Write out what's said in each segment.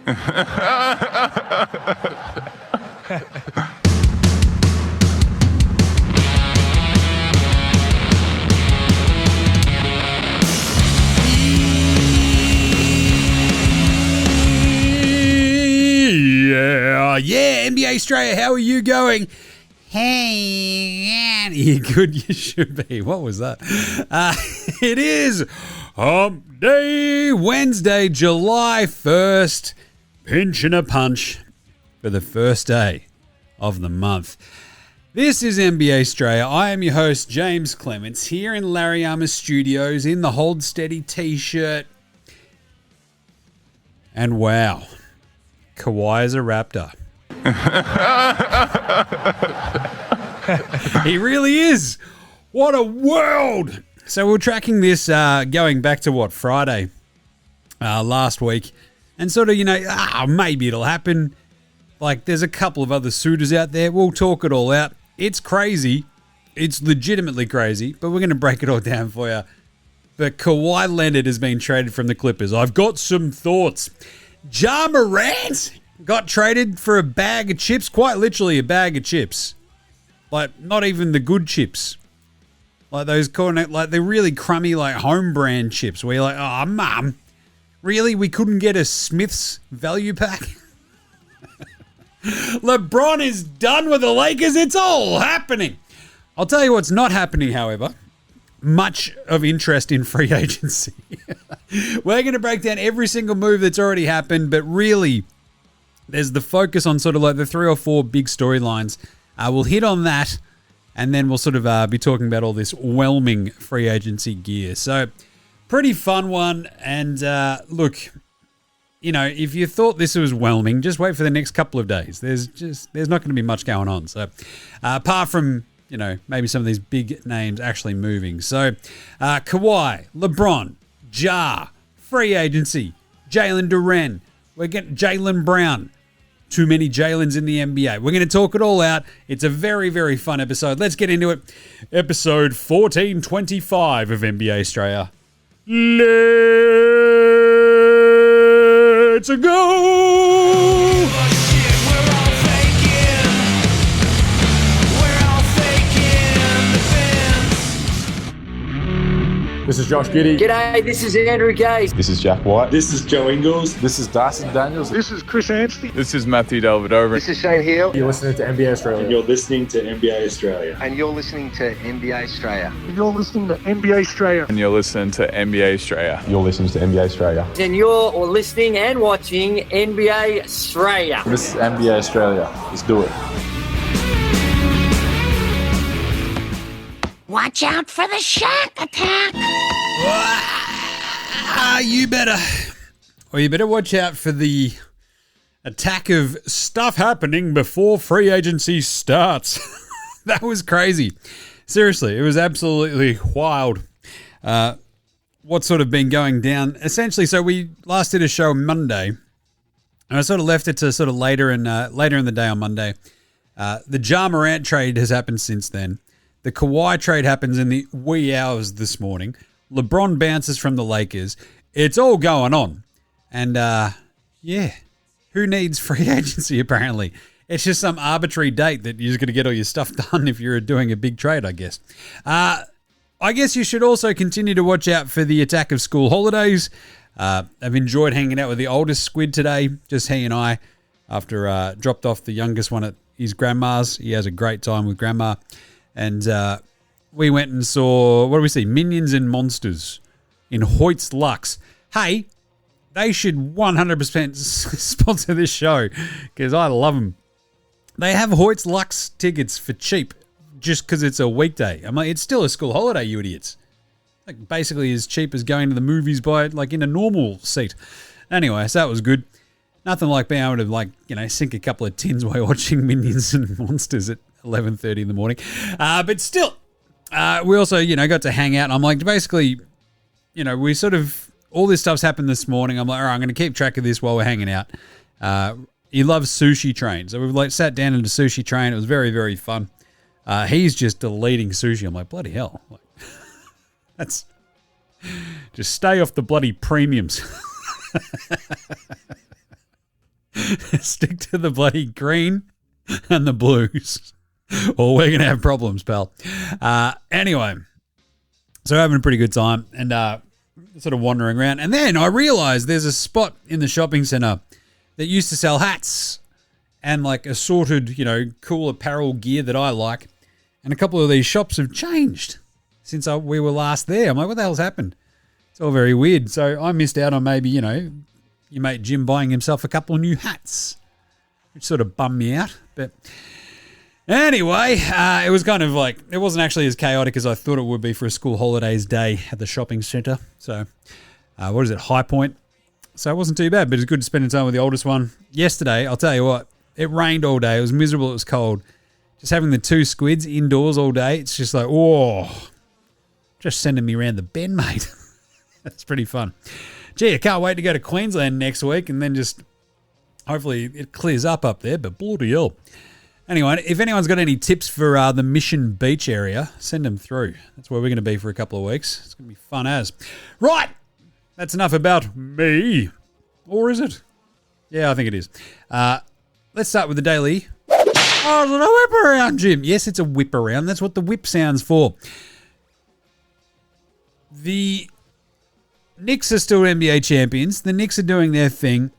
Yeah, NBA Straya, how are you going? Hey, man. You good? You should be. What was that? It is Hump Day, Wednesday, July 1st. Pinch and a punch for the first day of the month. This is NBA Straya. I am your host, James Clements, here in Larry Armour Studios in the Hold Steady t-shirt. And wow, Kawhi is a Raptor. He really is. What a world. So we're tracking this going back to Friday last week, and sort of, maybe it'll happen. Like, there's a couple of other suitors out there. We'll talk it all out. It's crazy. It's legitimately crazy, but we're going to break it all down for you. But Kawhi Leonard has been traded from the Clippers. I've got some thoughts. Ja Morant got traded for a bag of chips, quite literally a bag of chips. Like, not even the good chips. Like those like the really crummy, like home brand chips where you're like, oh, mum, really? We couldn't get a Smith's value pack? LeBron is done with the Lakers. It's all happening. I'll tell you what's not happening, however. Much of interest in free agency. We're going to break down every single move that's already happened, but really, there's the focus on sort of like the 3 or 4 big storylines. We'll hit on that, and then we'll sort of be talking about all this whelming free agency gear. So, pretty fun one. And look, if you thought this was whelming, just wait for the next couple of days. There's not going to be much going on. So, apart from maybe some of these big names actually moving. So, Kawhi, LeBron, Ja, free agency, Jalen Duren, we're getting Jaylen Brown. Too many Jaylens in the NBA. We're going to talk it all out. It's a very, very fun episode. Let's get into it. Episode 1425 of NBA Straya. Let's go! This is Josh Giddey. G'day, this is Andrew Gaze. This is Jack White. This is Joe Ingles. This is Darcy Daniels. This is Chris Anstey. This is Matthew Delvedova. This is Shane Hill. You're listening to NBA Australia. And you're listening to NBA Australia. And you're listening to NBA Australia. And you're listening to NBA Australia. And you're listening to NBA Australia. You're listening to NBA Australia. And you're listening and watching NBA Australia. This is NBA Australia. Let's do it. Watch out for the shark attack. You better watch out for the attack of stuff happening before free agency starts. That was crazy. Seriously, it was absolutely wild. What's sort of been going down. Essentially, so we last did a show Monday, and I sort of left it to sort of later in the day on Monday. The Ja Morant trade has happened since then. The Kawhi trade happens in the wee hours this morning. LeBron bounces from the Lakers. It's all going on. And, who needs free agency, apparently? It's just some arbitrary date that you're just going to get all your stuff done if you're doing a big trade, I guess. I guess you should also continue to watch out for the attack of school holidays. I've enjoyed hanging out with the oldest squid today, just he and I, after dropped off the youngest one at his grandma's. He has a great time with grandma. And we went and saw, what do we see? Minions and Monsters in Hoyt's Lux. Hey, they should 100% sponsor this show because I love them. They have Hoyt's Lux tickets for cheap just because it's a weekday. I'm like, it's still a school holiday, you idiots. Like, basically as cheap as going to the movies by, like, in a normal seat. Anyway, so that was good. Nothing like being able to, like, sink a couple of tins while watching Minions and Monsters at 11:30 in the morning. But still, we also, got to hang out. And I'm like, basically, we sort of, all this stuff's happened this morning. I'm like, all right, I'm going to keep track of this while we're hanging out. He loves Sushi Train. So we've like sat down at a Sushi Train. It was very, very fun. He's just deleting sushi. I'm like, bloody hell. Like, that's, just stay off the bloody premiums. Stick to the bloody green and the blues, or we're going to have problems, pal. Anyway, so having a pretty good time and sort of wandering around. And then I realised there's a spot in the shopping centre that used to sell hats and like assorted, cool apparel gear that I like. And a couple of these shops have changed since we were last there. I'm like, what the hell's happened? It's all very weird. So I missed out on maybe, your mate Jim buying himself a couple of new hats, which sort of bummed me out. But anyway, it was kind of like, it wasn't actually as chaotic as I thought it would be for a school holidays day at the shopping centre. So, what is it, High Point? So it wasn't too bad, but it was good spending time with the oldest one. Yesterday, I'll tell you what, it rained all day. It was miserable. It was cold. Just having the two squids indoors all day, it's just like, just sending me around the bend, mate. That's pretty fun. Gee, I can't wait to go to Queensland next week and then just hopefully it clears up there, but bloody hell. Anyway, if anyone's got any tips for the Mission Beach area, send them through. That's where we're going to be for a couple of weeks. It's going to be fun as. Right, that's enough about me. Or is it? Yeah, I think it is. Let's start with the daily. Oh, it's a whip around, Jim. Yes, it's a whip around. That's what the whip sounds for. The Knicks are still NBA champions. The Knicks are doing their thing.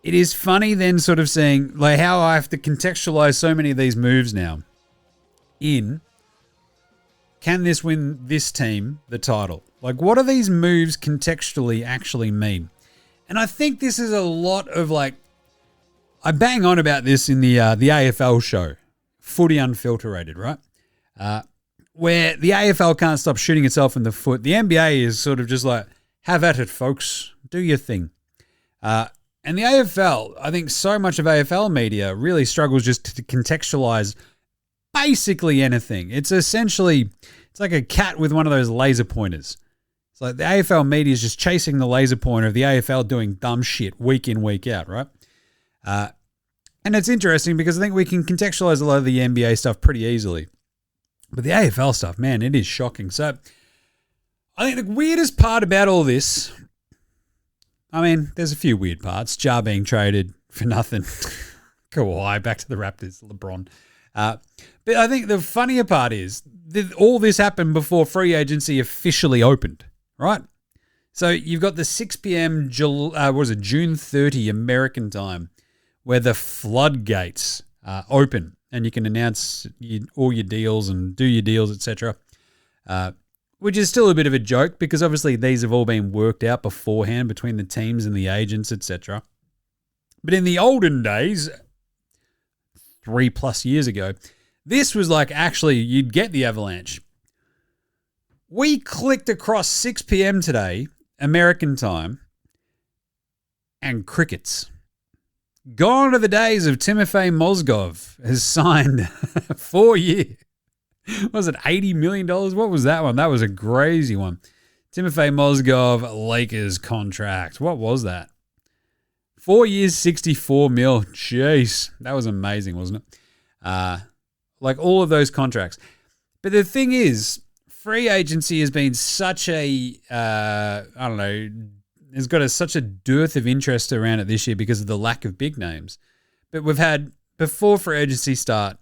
It is funny then sort of seeing like how I have to contextualize so many of these moves now in, can this win this team the title? Like, what do these moves contextually actually mean? And I think this is a lot of like, I bang on about this in the AFL show, Footy Unfiltered, right? Where the AFL can't stop shooting itself in the foot. The NBA is sort of just like, have at it, folks. Do your thing. And the AFL, I think so much of AFL media really struggles just to contextualize basically anything. It's essentially, it's like a cat with one of those laser pointers. It's like the AFL media is just chasing the laser pointer of the AFL doing dumb shit week in, week out, right? And it's interesting because I think we can contextualize a lot of the NBA stuff pretty easily. But the AFL stuff, man, it is shocking. So I think the weirdest part about all this, I mean, there's a few weird parts. Ja being traded for nothing. Kawhi back to the Raptors, LeBron. But I think the funnier part is that all this happened before free agency officially opened, right? So you've got the 6 p.m. June 30 American time where the floodgates open and you can announce all your deals and do your deals, etc. Which is still a bit of a joke because obviously these have all been worked out beforehand between the teams and the agents, etc. But in the olden days, 3+ years ago, this was like actually you'd get the avalanche. We clicked across 6 p.m. today, American time, and crickets. Gone are the days of Timofey Mozgov has signed 4 years. Was it $80 million? What was that one? That was a crazy one. Timofey Mozgov, Lakers contract. What was that? 4 years, $64 million. Jeez, that was amazing, wasn't it? Like all of those contracts. But the thing is, free agency has been such a, has got such a dearth of interest around it this year because of the lack of big names. But we've had, before free agency start,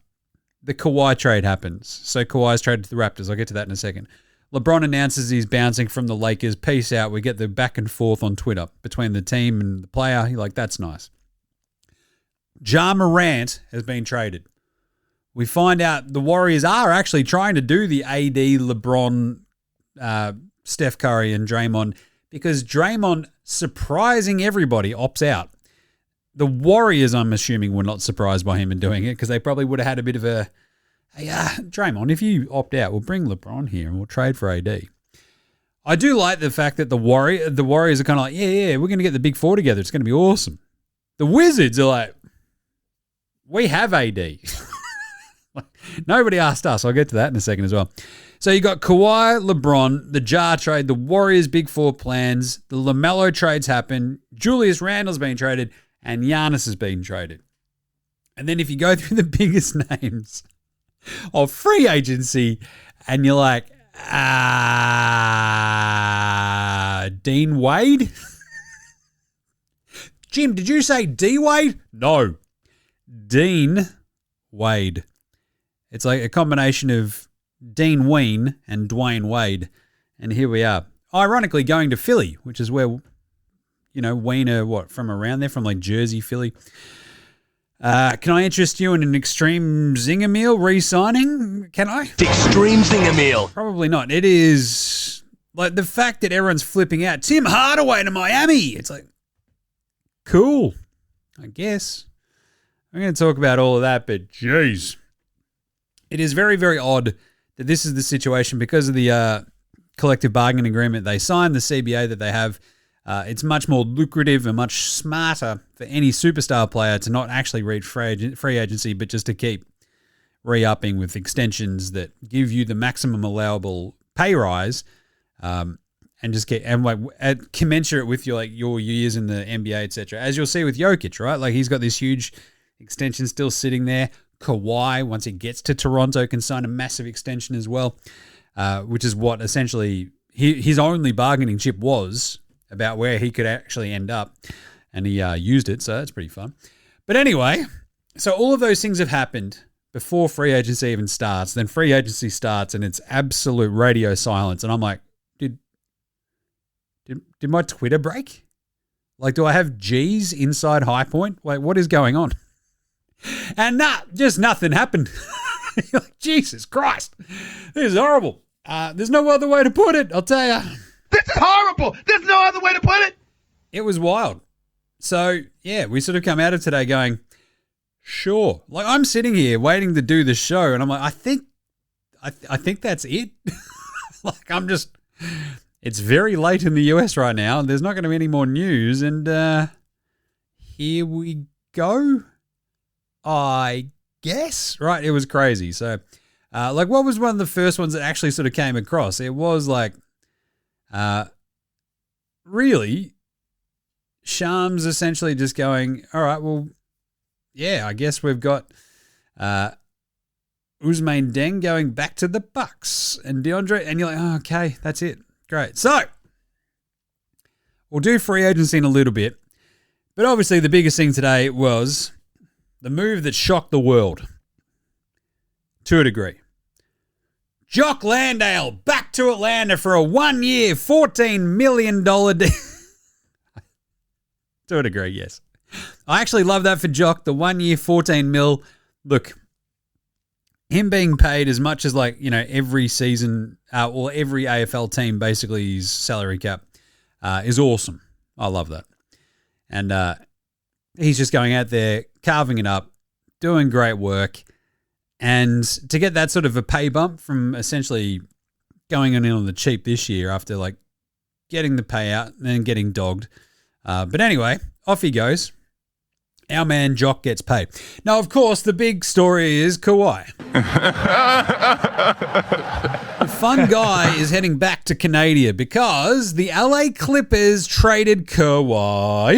the Kawhi trade happens. So Kawhi's traded to the Raptors. I'll get to that in a second. LeBron announces he's bouncing from the Lakers. Peace out. We get the back and forth on Twitter between the team and the player. You're like, that's nice. MORANT has been traded. We find out the Warriors are actually trying to do the AD, LeBron, Steph Curry and Draymond because Draymond, surprising everybody, opts out. The Warriors, I'm assuming, were not surprised by him in doing it because they probably would have had a bit of a, hey, Draymond, if you opt out, we'll bring LeBron here and we'll trade for AD. I do like the fact that the Warriors are kind of like, yeah, we're going to get the big four together. It's going to be awesome. The Wizards are like, we have AD. Nobody asked us. I'll get to that in a second as well. So you got Kawhi, LeBron, the Ja trade, the Warriors' big four plans, the LaMelo trades happen, Julius Randle's been traded, and Giannis has been traded. And then if you go through the biggest names of free agency and you're like, Dean Wade? Jim, did you say D Wade? No. Dean Wade. It's like a combination of Dean Ween and Dwayne Wade. And here we are. Ironically, going to Philly, which is where, Ween are from around there, from like Jersey, Philly. Can I interest you in an extreme zinger meal re-signing? Can I? Extreme zinger meal. Probably not. It is like the fact that everyone's flipping out. Tim Hardaway to Miami. It's like, cool, I guess. I'm going to talk about all of that, but geez. It is very, very odd that this is the situation because of the collective bargaining agreement they signed, the CBA that they have. It's much more lucrative and much smarter for any superstar player to not actually reach free agency, but just to keep re-upping with extensions that give you the maximum allowable pay rise, and just get commensurate with your years in the NBA, etc. As you'll see with Jokic, right? Like he's got this huge extension still sitting there. Kawhi, once he gets to Toronto, can sign a massive extension as well, which is what essentially his only bargaining chip was about where he could actually end up, and he used it, so that's pretty fun. But anyway, so all of those things have happened before free agency even starts. Then free agency starts, and it's absolute radio silence, and I'm like, did my Twitter break? Like, do I have G's inside High Point? Like, what is going on? And just nothing happened. You're like, Jesus Christ, this is horrible. There's no other way to put it, I'll tell you. This is horrible. There's no other way to put it. It was wild. So, yeah, we sort of come out of today going, sure. Like, I'm sitting here waiting to do the show, and I'm like, I think that's it. Like, it's very late in the US right now. There's not going to be any more news, and here we go, I guess. Right, it was crazy. So, what was one of the first ones that actually sort of came across? It was like, really, Shams essentially just going, all right, well, yeah, I guess we've got Ousmane Deng going back to the Bucks and DeAndre, and you're like, oh, okay, that's it. Great. So, we'll do free agency in a little bit, but obviously the biggest thing today was the move that shocked the world to a degree. Jock Landale back to Atlanta for a 1-year, $14 million deal. To a degree, yes. I actually love that for Jock, the 1-year, $14 million. Look, him being paid as much as every season, or every AFL team basically his salary cap is awesome. I love that. And he's just going out there, carving it up, doing great work. And to get that sort of a pay bump from essentially going in on the cheap this year after getting the payout and then getting dogged. But anyway, off he goes. Our man Jock gets paid. Now, of course, the big story is Kawhi. The fun guy is heading back to Canada because the LA Clippers traded Kawhi.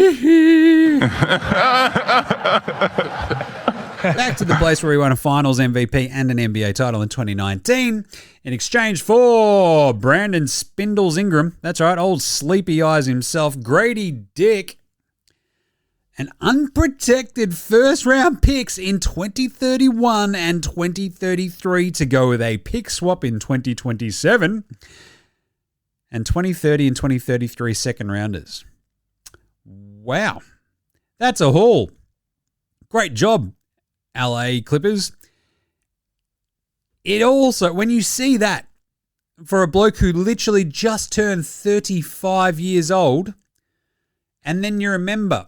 Back to the place where he won a finals MVP and an NBA title in 2019 in exchange for Brandon Spindles Ingram. That's right, old sleepy eyes himself, Grady Dick, and unprotected first-round picks in 2031 and 2033 to go with a pick swap in 2027 and 2030 and 2033 second-rounders. Wow, that's a haul. Great job, LA Clippers. It also, when you see that for a bloke who literally just turned 35 years old, and then you remember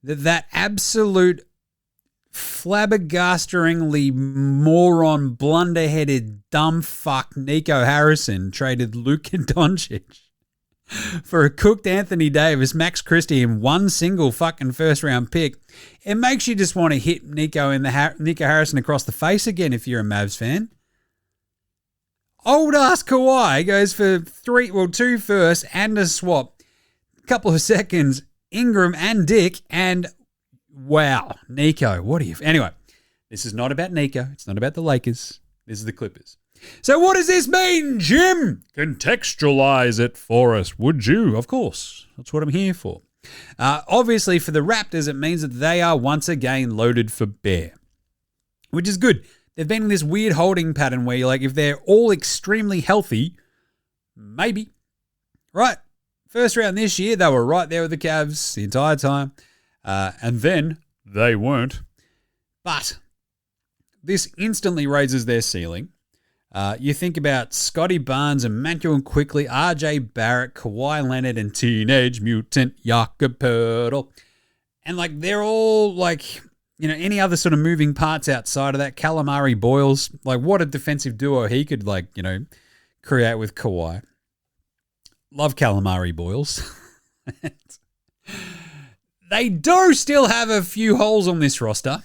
that absolute flabbergasteringly moron, blunderheaded, dumb fuck Nico Harrison traded Luka Doncic for a cooked Anthony Davis, Max Christie, and one single fucking first-round pick, it makes you just want to hit Nico Harrison across the face again if you're a Mavs fan. Old-ass Kawhi goes for 2 firsts and a swap, a couple of seconds, Ingram and Dick, and wow, Nico, what are you... Anyway, this is not about Nico. It's not about the Lakers. This is the Clippers. So what does this mean, Jim? Contextualize it for us, would you? Of course. That's what I'm here for. Obviously, for the Raptors, it means that they are once again loaded for bear, which is good. They've been in this weird holding pattern where you're like, if they're all extremely healthy, maybe. Right. First round this year, they were right there with the Cavs the entire time. And then they weren't. But this instantly raises their ceiling. You think about Scotty Barnes and Emmanuel Quickly, RJ Barrett, Kawhi Leonard, and Teenage Mutant Jakob Poeltl. And like they're all like, you know, any other sort of moving parts outside of that. Calamari Boyles, like what a defensive duo he could like, you know, create with Kawhi. Love Calamari Boyles. They do still have a few holes on this roster.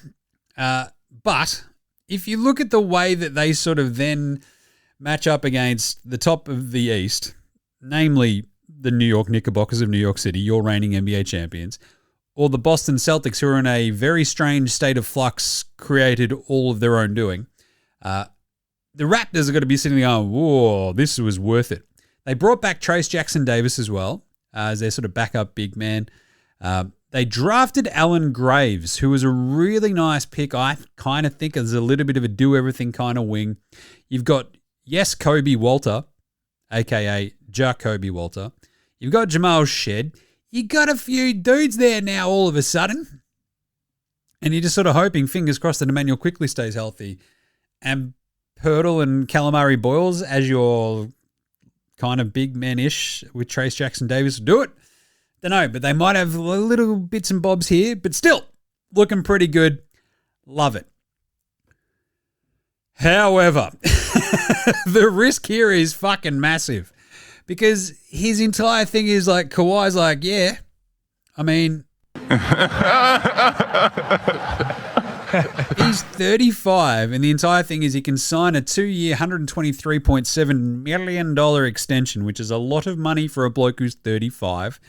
But if you look at the way that they sort of then match up against the top of the East, namely the New York Knickerbockers of New York City, your reigning NBA champions, or the Boston Celtics, who are in a very strange state of flux, created all of their own doing, the Raptors are going to be sitting there going, whoa, this was worth it. They brought back Trace Jackson-Davis as well as their sort of backup big man. They drafted Alan Graves, who was a really nice pick. I kind of think is a little bit of a do-everything kind of wing. You've got, yes, Kobe Walter, a.k.a. Jacoby Walter. You've got Jamal Shed. You got a few dudes there now all of a sudden. And you're just sort of hoping, fingers crossed, that Emmanuel Quickly stays healthy. And Poeltl and Calamari Boyles as your kind of big man-ish with Trace Jackson-Davis. Do it. Don't know, but they might have little bits and bobs here, but still looking pretty good. Love it. However, the risk here is fucking massive because his entire thing is like, Kawhi's like, yeah, I mean, he's 35 and the entire thing is he can sign a 2-year, $123.7 million extension, which is a lot of money for a bloke who's 35.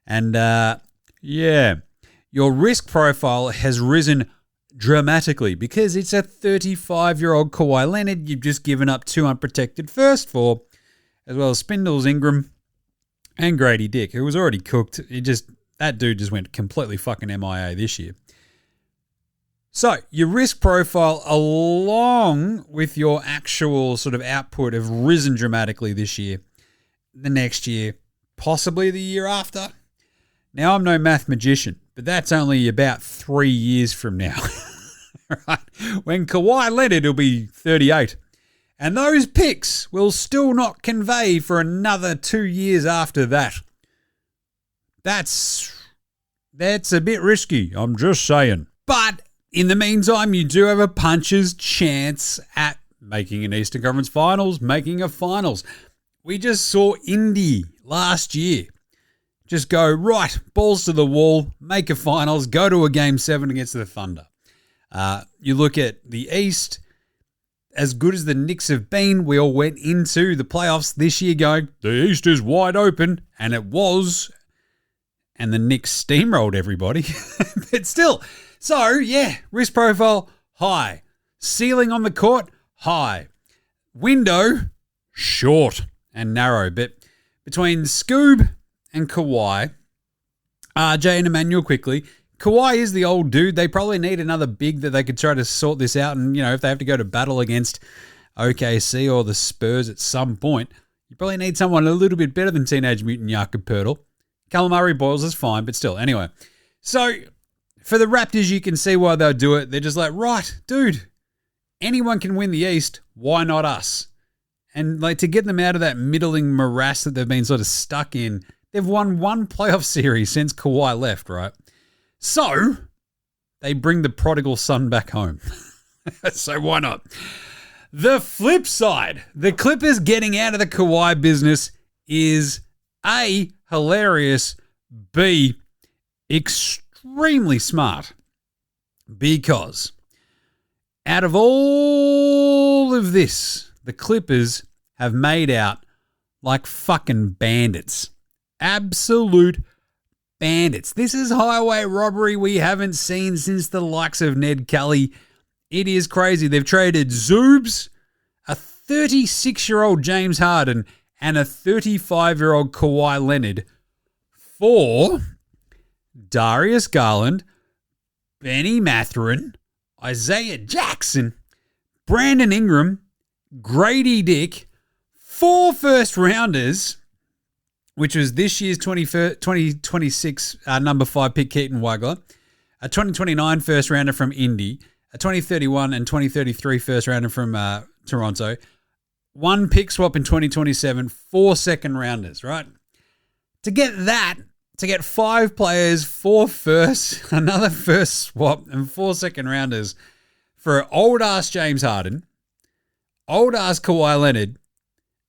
And, yeah, your risk profile has risen dramatically because it's a 35-year-old Kawhi Leonard you've just given up 2 unprotected first for, as well as Spindles Ingram and Grady Dick, who was already cooked. That dude just went completely fucking MIA this year. So your risk profile along with your actual sort of output have risen dramatically this year, the next year, possibly the year after. Now, I'm no math magician, but that's only about 3 years from now. Right? When Kawhi Leonard will be 38. And those picks will still not convey for another 2 years after that. That's a bit risky, I'm just saying. But in the meantime, you do have a puncher's chance at making an Eastern Conference Finals, making a Finals. We just saw Indy last year. Just go, right, balls to the wall, make a Finals, go to a Game 7 against the Thunder. You look at the East, as good as the Knicks have been, we all went into the playoffs this year going, the East is wide open, and it was, and the Knicks steamrolled everybody. But still, so yeah, risk profile, high. Ceiling on the court, high. Window, short and narrow. But between Scoob and Kawhi, RJ and Emmanuel Quickly. Kawhi is the old dude. They probably need another big that they could try to sort this out. And, you know, if they have to go to battle against OKC or the Spurs at some point, you probably need someone a little bit better than Teenage Mutant Jakob Poeltl. Calamari Boyles is fine, but still. Anyway, so for the Raptors, you can see why they'll do it. They're just like, right, dude, anyone can win the East. Why not us? And like to get them out of that middling morass that they've been sort of stuck in, they've won one playoff series since Kawhi left, right? So they bring the prodigal son back home. So why not? The flip side, the Clippers getting out of the Kawhi business is A, hilarious, B, extremely smart. Because out of all of this, the Clippers have made out like fucking bandits. Absolute bandits. This is highway robbery we haven't seen since the likes of Ned Kelly. It is crazy. They've traded Zoobs, a 36-year-old James Harden, and a 35-year-old Kawhi Leonard for Darius Garland, Benny Mathurin, Isaiah Jackson, Brandon Ingram, Grady Dick, 4 first-rounders, which was this year's 2026 number 5 pick Keaton Wagler, a 2029 first-rounder from Indy, a 2031 and 2033 first-rounder from Toronto, 1 pick swap in 2027, 4 second-rounders, right? To get 5 players, 4 firsts, another first swap, and 4 second-rounders for old-ass James Harden, old-ass Kawhi Leonard,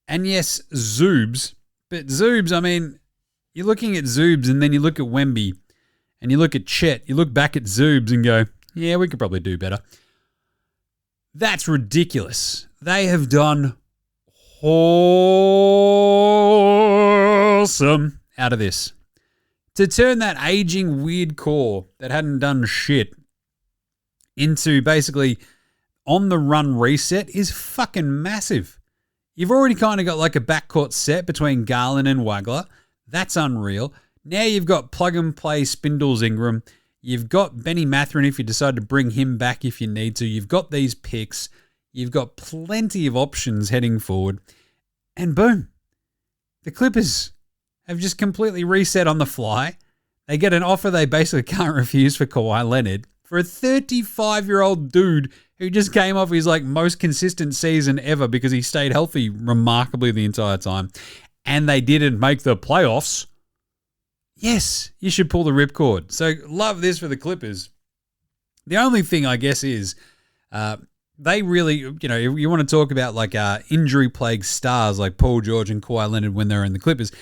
and yes, Zoobs. But Zoobs, I mean, you're looking at Zoobs and then you look at Wemby and you look at Chet, you look back at Zoobs and go, yeah, we could probably do better. That's ridiculous. They have done awesome out of this. To turn that aging weird core that hadn't done shit into basically on-the-run reset is fucking massive. You've already kind of got like a backcourt set between Garland and Wagler. That's unreal. Now you've got plug-and-play Spindles Ingram. You've got Benny Mathurin if you decide to bring him back if you need to. You've got these picks. You've got plenty of options heading forward. And boom, the Clippers have just completely reset on the fly. They get an offer they basically can't refuse for Kawhi Leonard for a 35-year-old dude who just came off his like most consistent season ever because he stayed healthy remarkably the entire time, and they didn't make the playoffs. Yes, you should pull the ripcord. So love this for the Clippers. The only thing I guess is they really, you want to talk about like injury-plagued stars like Paul George and Kawhi Leonard when they're in the Clippers.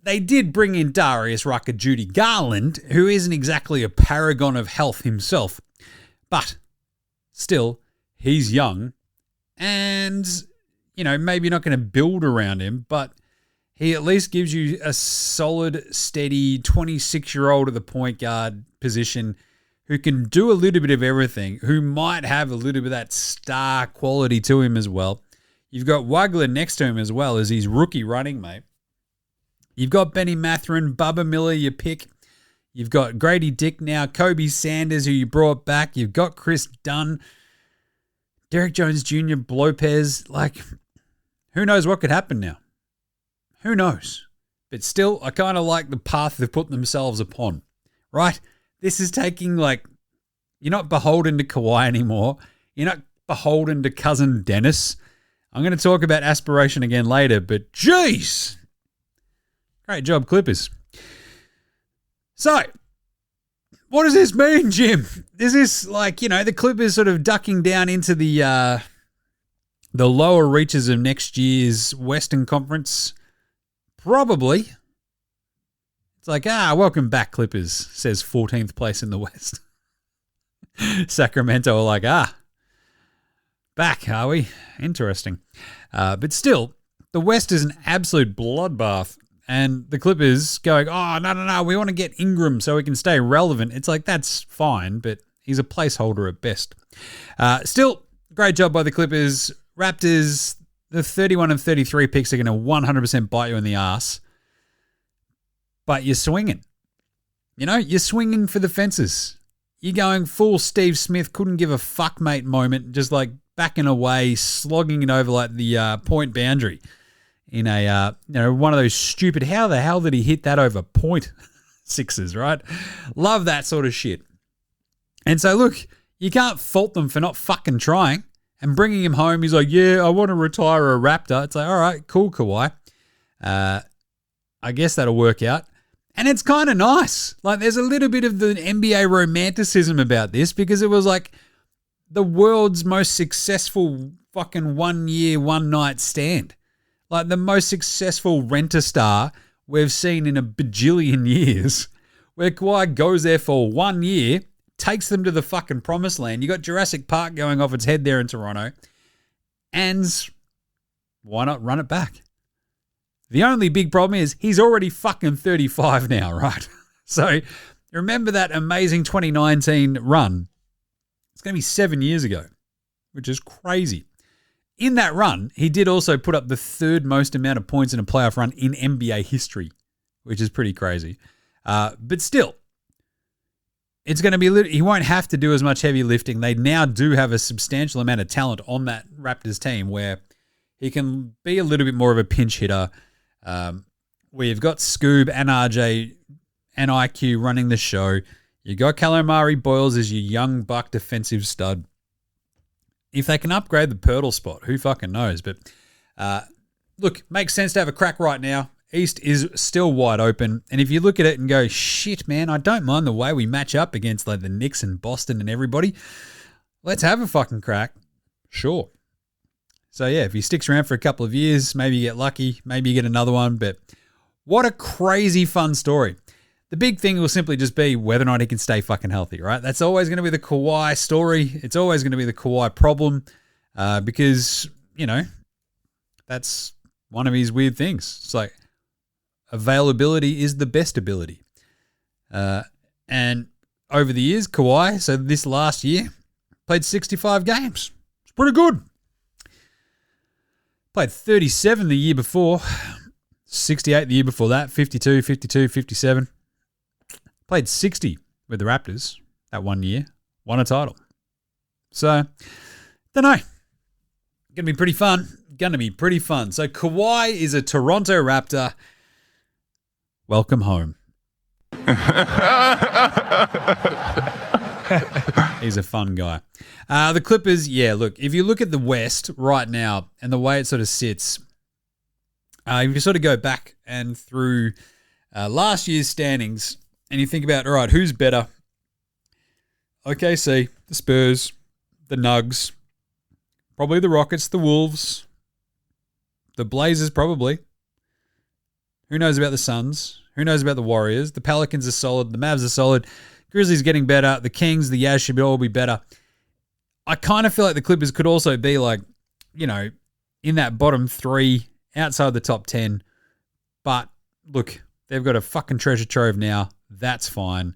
They did bring in Darius Rucker Judy Garland, who isn't exactly a paragon of health himself, but still, he's young and, maybe not going to build around him, but he at least gives you a solid, steady 26-year-old at the point guard position who can do a little bit of everything, who might have a little bit of that star quality to him as well. You've got Wagler next to him as well as his rookie running mate. You've got Benny Mathurin, Bubba Miller, your pick. You've got Grady Dick now, Kobe Sanders, who you brought back. You've got Chris Dunn, Derek Jones Jr., Lopez. Like, who knows what could happen now? Who knows? But still, I kind of like the path they've put themselves upon, right? This is taking, you're not beholden to Kawhi anymore. You're not beholden to cousin Dennis. I'm going to talk about aspiration again later, but jeez. Great job, Clippers. So, what does this mean, Jim? Is this the Clippers sort of ducking down into the lower reaches of next year's Western Conference? Probably. It's like, welcome back, Clippers, says 14th place in the West. Sacramento are like, back, are we? Interesting. But still, the West is an absolute bloodbath. And the Clippers going, no, we want to get Ingram so we can stay relevant. It's like, that's fine, but he's a placeholder at best. Still, great job by the Clippers. Raptors, the 31 and 33 picks are going to 100% bite you in the ass. But you're swinging. You're swinging for the fences. You're going full Steve Smith, couldn't give a fuck mate moment, just like backing away, slogging it over like the point boundary. In a one of those stupid, how the hell did he hit that over point sixes, right? Love that sort of shit. And so look, you can't fault them for not fucking trying and bringing him home. He's like, yeah, I want to retire a Raptor. It's like, all right, cool, Kawhi. I guess that'll work out. And it's kind of nice. Like, there's a little bit of the NBA romanticism about this because it was like the world's most successful fucking 1 year, 1 night stand. Like the most successful renter star we've seen in a bajillion years, where Kawhi goes there for 1 year, takes them to the fucking promised land. You got Jurassic Park going off its head there in Toronto, and why not run it back? The only big problem is he's already fucking 35 now, right? So remember that amazing 2019 run. It's going to be 7 years ago, which is crazy. In that run, he did also put up the 3rd most amount of points in a playoff run in NBA history, which is pretty crazy. But still, it's going to be he won't have to do as much heavy lifting. They now do have a substantial amount of talent on that Raptors team where he can be a little bit more of a pinch hitter. Where you've got Scoob and RJ and IQ running the show. You got Calamari Boyles as your young buck defensive stud. If they can upgrade the Pirtle spot, who fucking knows? But look, makes sense to have a crack right now. East is still wide open. And if you look at it and go, shit, man, I don't mind the way we match up against like the Knicks and Boston and everybody. Let's have a fucking crack. Sure. So, yeah, if he sticks around for a couple of years, maybe you get lucky, maybe you get another one. But what a crazy fun story. The big thing will simply just be whether or not he can stay fucking healthy, right? That's always going to be the Kawhi story. It's always going to be the Kawhi problem because, that's one of his weird things. It's like availability is the best ability. And over the years, Kawhi, so this last year, played 65 games. It's pretty good. Played 37 the year before, 68 the year before that, 52, 52, 57. Played 60 with the Raptors that 1 year, won a title. So, don't know. Going to be pretty fun. So, Kawhi is a Toronto Raptor. Welcome home. He's a fun guy. The Clippers, yeah, look, if you look at the West right now and the way it sort of sits, if you sort of go back and through last year's standings, and you think about, all right, who's better? OKC, the Spurs, the Nugs, probably the Rockets, the Wolves, the Blazers probably. Who knows about the Suns? Who knows about the Warriors? The Pelicans are solid. The Mavs are solid. Grizzlies getting better. The Kings, the Jazz should all be better. I kind of feel like the Clippers could also be like, in that bottom three, outside the top 10. But look, they've got a fucking treasure trove now. That's fine.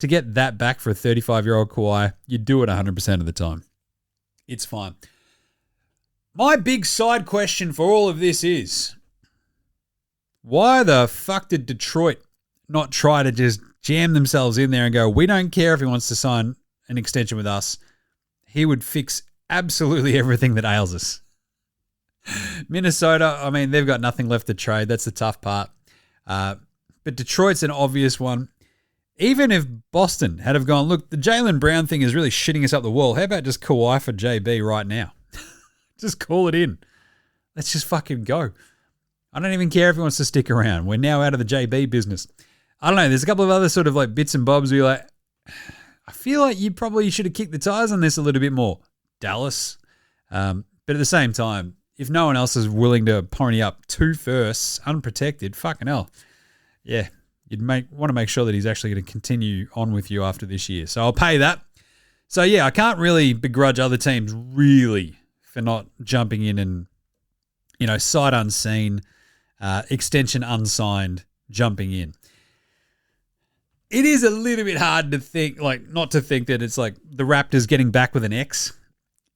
To get that back for a 35-year-old Kawhi, you do it 100% of the time. It's fine. My big side question for all of this is, why the fuck did Detroit not try to just jam themselves in there and go, we don't care if he wants to sign an extension with us. He would fix absolutely everything that ails us. Minnesota, I mean, they've got nothing left to trade. That's the tough part. But Detroit's an obvious one. Even if Boston had have gone, look, the Jaylen Brown thing is really shitting us up the wall. How about just Kawhi for JB right now? Just call it in. Let's just fucking go. I don't even care if he wants to stick around. We're now out of the JB business. I don't know. There's a couple of other sort of like bits and bobs where you're like, I feel like you probably should have kicked the tires on this a little bit more. Dallas. But at the same time, if no one else is willing to pony up 2 firsts, unprotected, fucking hell. Yeah, you'd want to make sure that he's actually going to continue on with you after this year. So I'll pay that. So yeah, I can't really begrudge other teams really for not jumping in and, sight unseen, extension unsigned, jumping in. It is a little bit hard to think, not to think that it's like the Raptors getting back with an X.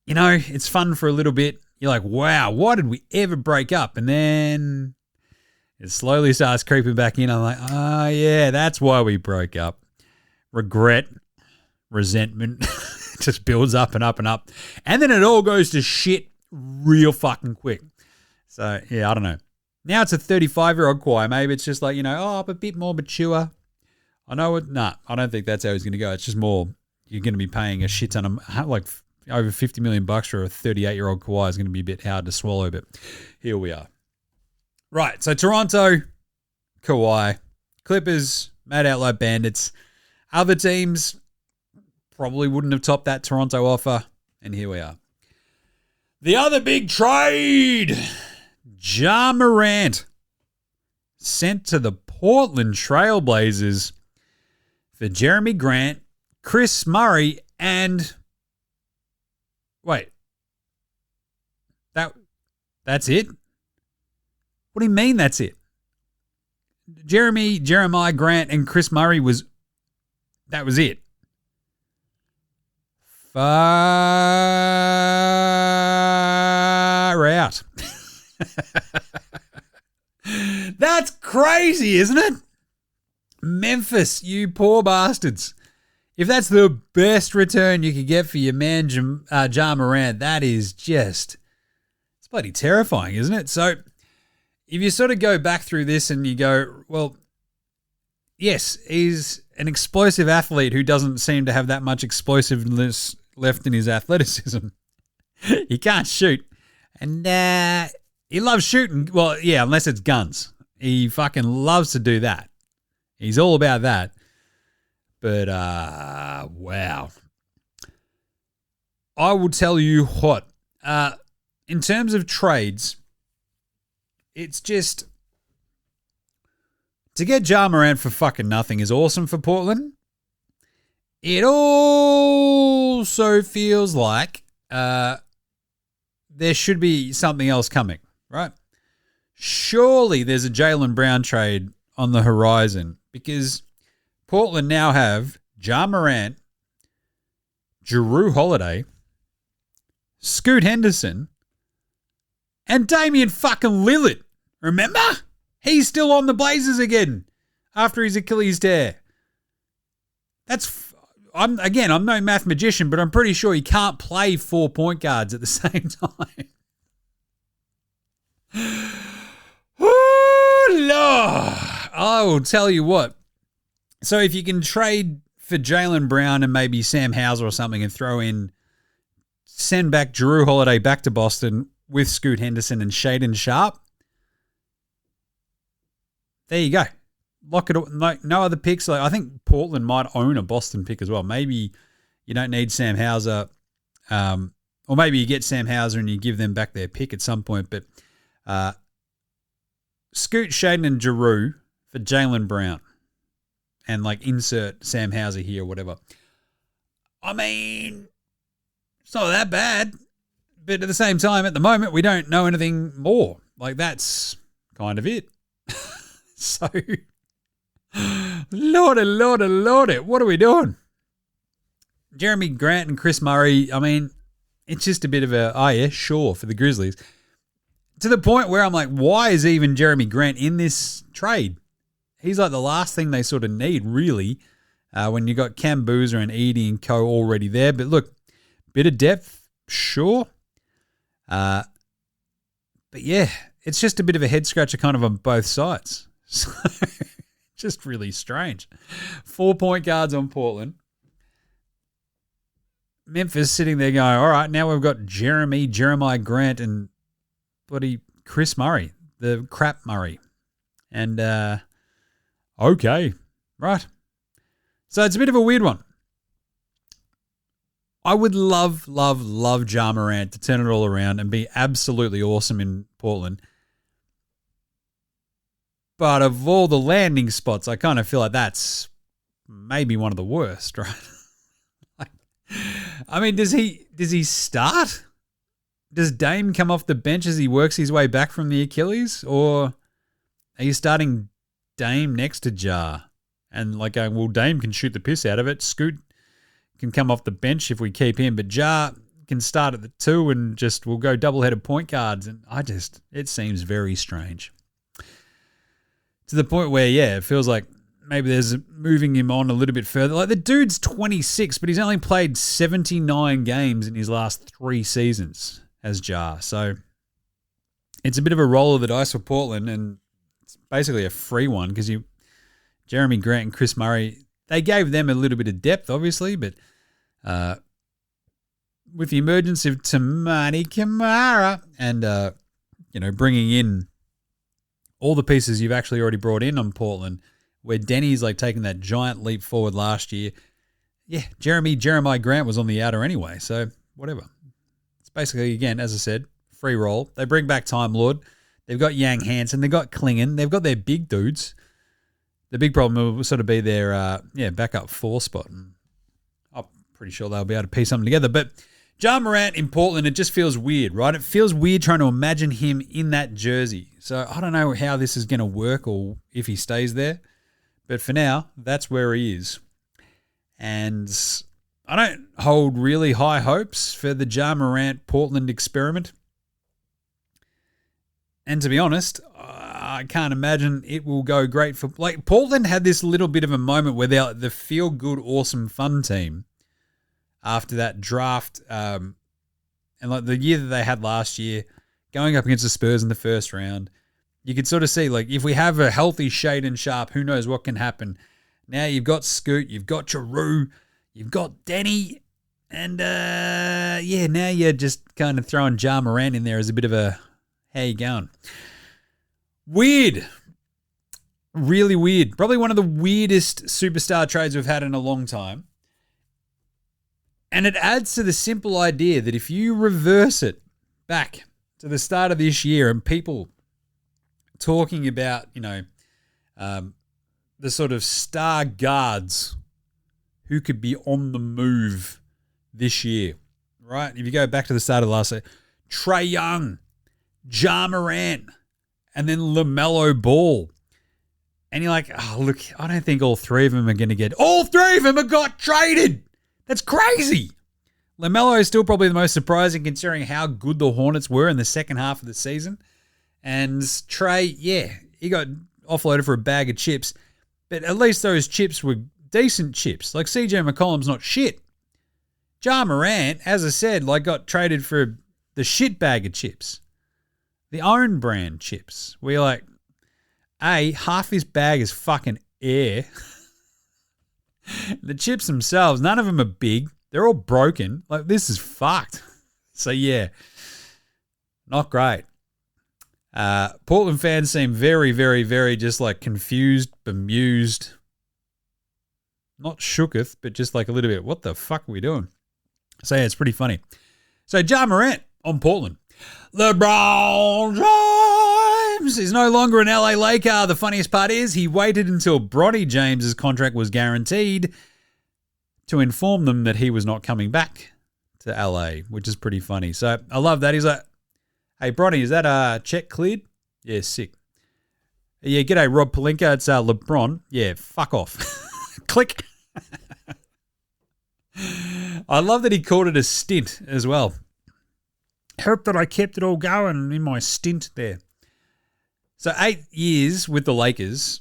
It's fun for a little bit. You're like, wow, why did we ever break up? And then it slowly starts creeping back in. I'm like, oh, yeah, that's why we broke up. Regret, resentment just builds up and up and up. And then it all goes to shit real fucking quick. So, yeah, I don't know. Now it's a 35-year-old Kawhi. Maybe it's just like, a bit more mature. I know it. Nah, I don't think that's how he's going to go. It's just more you're going to be paying a shit ton of, like over $50 million for a 38-year-old Kawhi is going to be a bit hard to swallow, but here we are. Right, so Toronto, Kawhi, Clippers, made out like bandits. Other teams probably wouldn't have topped that Toronto offer, and here we are. The other big trade, Ja Morant, sent to the Portland Trail Blazers for Jeremy Grant, Chris Murray, and wait, that's it? What do you mean that's it? Jeremiah Grant, and Chris Murray that was it. Far out. That's crazy, isn't it? Memphis, you poor bastards. If that's the best return you could get for your man, Ja Morant, that is just, it's bloody terrifying, isn't it? So if you sort of go back through this and you go, well, yes, he's an explosive athlete who doesn't seem to have that much explosiveness left in his athleticism. He can't shoot. And he loves shooting. Well, yeah, unless it's guns. He fucking loves to do that. He's all about that. But, wow. I will tell you what. In terms of trades, it's just, to get Ja Morant for fucking nothing is awesome for Portland. It also feels like there should be something else coming, right? Surely there's a Jaylen Brown trade on the horizon because Portland now have Ja Morant, Jrue Holiday, Scoot Henderson, and Damian fucking Lillard. Remember? He's still on the Blazers again after his Achilles tear. I'm no math magician, but I'm pretty sure he can't play 4 point guards at the same time. Oh, Lord. I will tell you what. So if you can trade for Jaylen Brown and maybe Sam Hauser or something and send back Jrue Holiday back to Boston with Scoot Henderson and Shaedon Sharpe, there you go. Lock it up. No other picks. I think Portland might own a Boston pick as well. Maybe you don't need Sam Hauser, or maybe you get Sam Hauser and you give them back their pick at some point. But Scoot, Shaedon, and Jrue for Jaylen Brown, and insert Sam Hauser here or whatever. I mean, it's not that bad, but at the same time, at the moment, we don't know anything more. That's kind of it. So, Lordy, what are we doing? Jeremy Grant and Chris Murray, I mean, it's just a bit of sure, for the Grizzlies. To the point where I'm like, why is even Jeremy Grant in this trade? He's the last thing they sort of need, really, when you got Cam Boozer and Edey and co already there. But look, bit of depth, sure. But yeah, it's just a bit of a head scratcher kind of on both sides. So, just really strange. 4 point guards on Portland. Memphis sitting there going, all right, now we've got Jeremiah Grant and Chris Murray, the crap Murray. And, okay, right. So it's a bit of a weird one. I would love Ja Morant to turn it all around and be absolutely awesome in Portland. But of all the landing spots, I kind of feel like that's maybe one of the worst, right? I mean, does he start? Does Dame come off the bench as he works his way back from the Achilles? Or are you starting Dame next to Ja? And going, well, Dame can shoot the piss out of it. Scoot can come off the bench if we keep him. But Ja can start at the 2 and we'll go double-headed point guards. And it seems very strange. To the point where, it feels like maybe there's moving him on a little bit further. The dude's 26, but he's only played 79 games in his last 3 seasons as Ja. So it's a bit of a roll of the dice for Portland, and it's basically a free one because Jeremy Grant and Chris Murray, they gave them a little bit of depth, obviously, but with the emergence of Tamani Kamara and, bringing in all the pieces you've actually already brought in on Portland, where Denny's taking that giant leap forward last year. Yeah, Jeremiah Grant was on the outer anyway, so whatever. It's basically, again, as I said, free roll. They bring back Time Lord. They've got Yang Hansen. They've got Klingon. They've got their big dudes. The big problem will sort of be their backup 4 spot. And I'm pretty sure they'll be able to piece something together. But Ja Morant in Portland, it just feels weird, right? It feels weird trying to imagine him in that jersey. So I don't know how this is going to work or if he stays there. But for now, that's where he is. And I don't hold really high hopes for the Ja Morant Portland experiment. And to be honest, I can't imagine it will go great for... Like, Portland had this little bit of a moment where they're the feel-good, awesome, fun team after that draft. And like the year that they had last year, going up against the Spurs in the first round, you could sort of see, like, if we have a healthy Shaedon Sharpe, who knows what can happen. Now you've got Scoot, you've got Giroux, you've got Denny, and, now you're just kind of throwing Ja Morant in there as a bit of a, how you going? Weird. Really weird. Probably one of the weirdest superstar trades we've had in a long time. And it adds to the simple idea that if you reverse it back to the start of this year and people talking about, the sort of star guards who could be on the move this year, right? If you go back to the start of the last year, Trae Young, Ja Morant, and then LaMelo Ball. And you're like, oh, look, I don't think all three of them are going to get... All three of them have got traded! That's crazy! LaMelo is still probably the most surprising considering how good the Hornets were in the second half of the season. And Trae, he got offloaded for a bag of chips. But at least those chips were decent chips. Like CJ McCollum's not shit. Ja Morant, as I said, got traded for the shit bag of chips. The own brand chips. Where you're like, half his bag is fucking air. The chips themselves, none of them are big. They're all broken. Like, this is fucked. So, yeah, not great. Portland fans seem very, very, very just confused, bemused. Not shooketh, but just a little bit, what the fuck are we doing? So, yeah, it's pretty funny. So, Ja Morant on Portland. LeBron James is no longer an LA Laker. The funniest part is he waited until Bronny James's contract was guaranteed to inform them that he was not coming back to LA, which is pretty funny. So I love that. He's like, hey, Bronny, is that check cleared? Yeah, sick. Yeah, g'day, Rob Pelinka. It's LeBron. Yeah, fuck off. Click. I love that he called it a stint as well. Hope that I kept it all going in my stint there. So 8 years with the Lakers,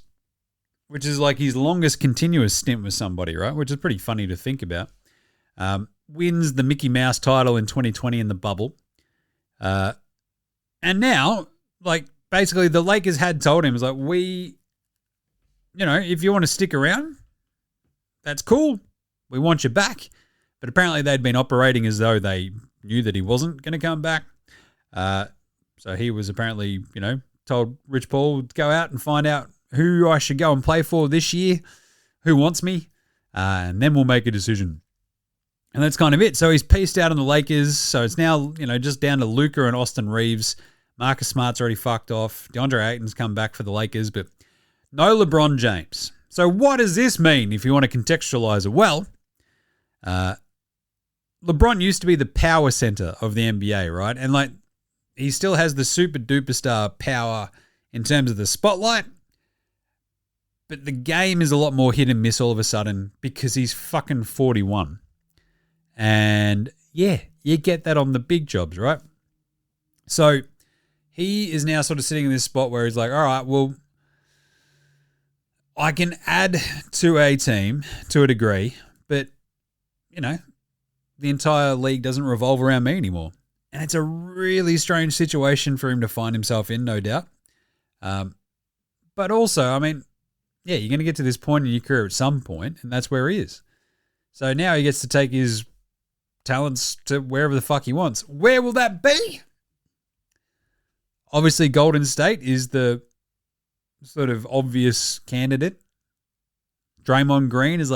which is like his longest continuous stint with somebody, right? Which is pretty funny to think about. Wins the Mickey Mouse title in 2020 in the bubble. And now, basically the Lakers had told him, if you want to stick around, that's cool. We want you back. But apparently they'd been operating as though they knew that he wasn't going to come back. So he was apparently, told Rich Paul to go out and find out who I should go and play for this year, who wants me, and then we'll make a decision. And that's kind of it. So he's pieced out on the Lakers. So it's now, just down to Luka and Austin Reeves. Marcus Smart's already fucked off. DeAndre Ayton's come back for the Lakers, but no LeBron James. So what does this mean if you want to contextualize it? Well, LeBron used to be the power center of the NBA, right? And he still has the super duper star power in terms of the spotlight. But the game is a lot more hit and miss all of a sudden because he's fucking 41. And yeah, you get that on the big jobs, right? So he is now sort of sitting in this spot where he's like, all right, well, I can add to a team to a degree, but, the entire league doesn't revolve around me anymore. And it's a really strange situation for him to find himself in, no doubt. But also, you're going to get to this point in your career at some point, and that's where he is. So now he gets to take his talents to wherever the fuck he wants. Where will that be? Obviously, Golden State is the sort of obvious candidate. Draymond Green is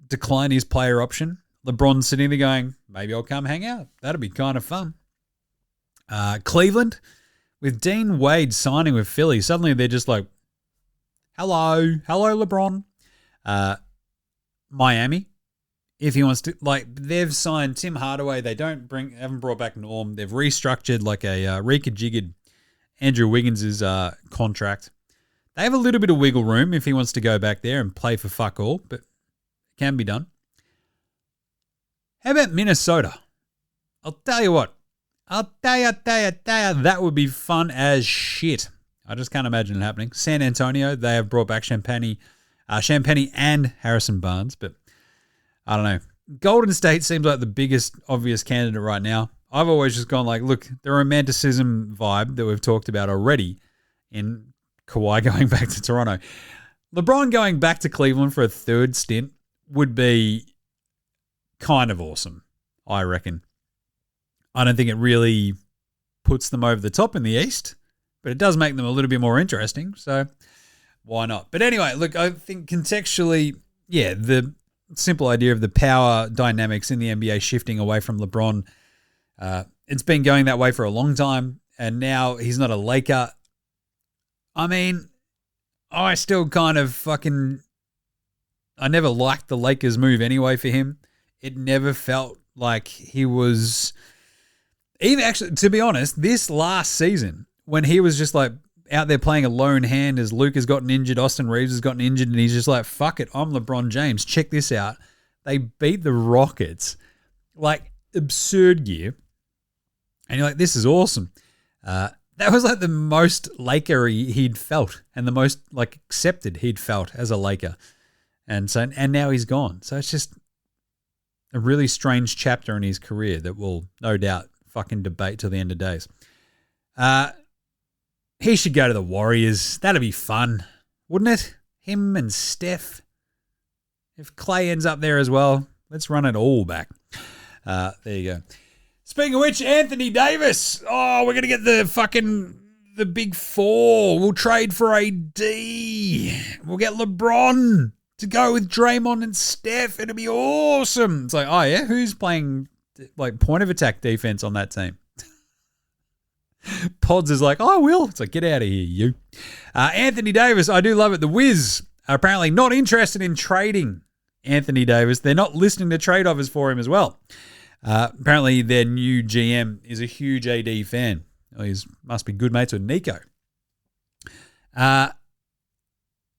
decline his player option. LeBron's sitting there going, maybe I'll come hang out. That'll be kind of fun. Cleveland, with Dean Wade signing with Philly, suddenly they're just like, hello LeBron. Miami, if he wants to, they've signed Tim Hardaway. They haven't brought back Norm. They've restructured a rejiggered Andrew Wiggins' contract. They have a little bit of wiggle room if he wants to go back there and play for fuck all, but it can be done. How about Minnesota? I'll tell you what. That would be fun as shit. I just can't imagine it happening. San Antonio, they have brought back Champagny and Harrison Barnes, but I don't know. Golden State seems like the biggest obvious candidate right now. I've always just gone like, look, the romanticism vibe that we've talked about already in Kawhi going back to Toronto. LeBron going back to Cleveland for a third stint would be kind of awesome, I reckon. I don't think it really puts them over the top in the East, but it does make them a little bit more interesting, so why not? But anyway, look, I think contextually, yeah, the simple idea of the power dynamics in the NBA shifting away from LeBron, it's been going that way for a long time, and now he's not a Laker. I mean, I still kind of I never liked the Lakers move anyway for him. It never felt like he was, even actually, to be honest, this last season, when he was just like out there playing a lone hand as Luke has gotten injured, Austin Reeves has gotten injured, and he's just like, fuck it, I'm LeBron James. Check this out. They beat the Rockets, like absurd gear. And you're like, this is awesome. That was like the most Laker-y he'd felt and the most like accepted he'd felt as a Laker. And now he's gone. So it's just a really strange chapter in his career that we'll no doubt fucking debate till the end of days. He should go to the Warriors. That'd be fun, wouldn't it? Him and Steph. If Clay ends up there as well, let's run it all back. There you go. Speaking of which, Anthony Davis. Oh, we're going to get the big four. We'll trade for AD. We'll get LeBron to go with Draymond and Steph. It'll be awesome. It's like, oh yeah, who's playing like point of attack defense on that team? Pods is like, oh, I will. It's like, get out of here, you. Anthony Davis, I do love it. The Wiz are apparently not interested in trading Anthony Davis. They're not listening to trade offers for him as well. Apparently their new GM is a huge AD fan. Oh, he must be good mates with Nico.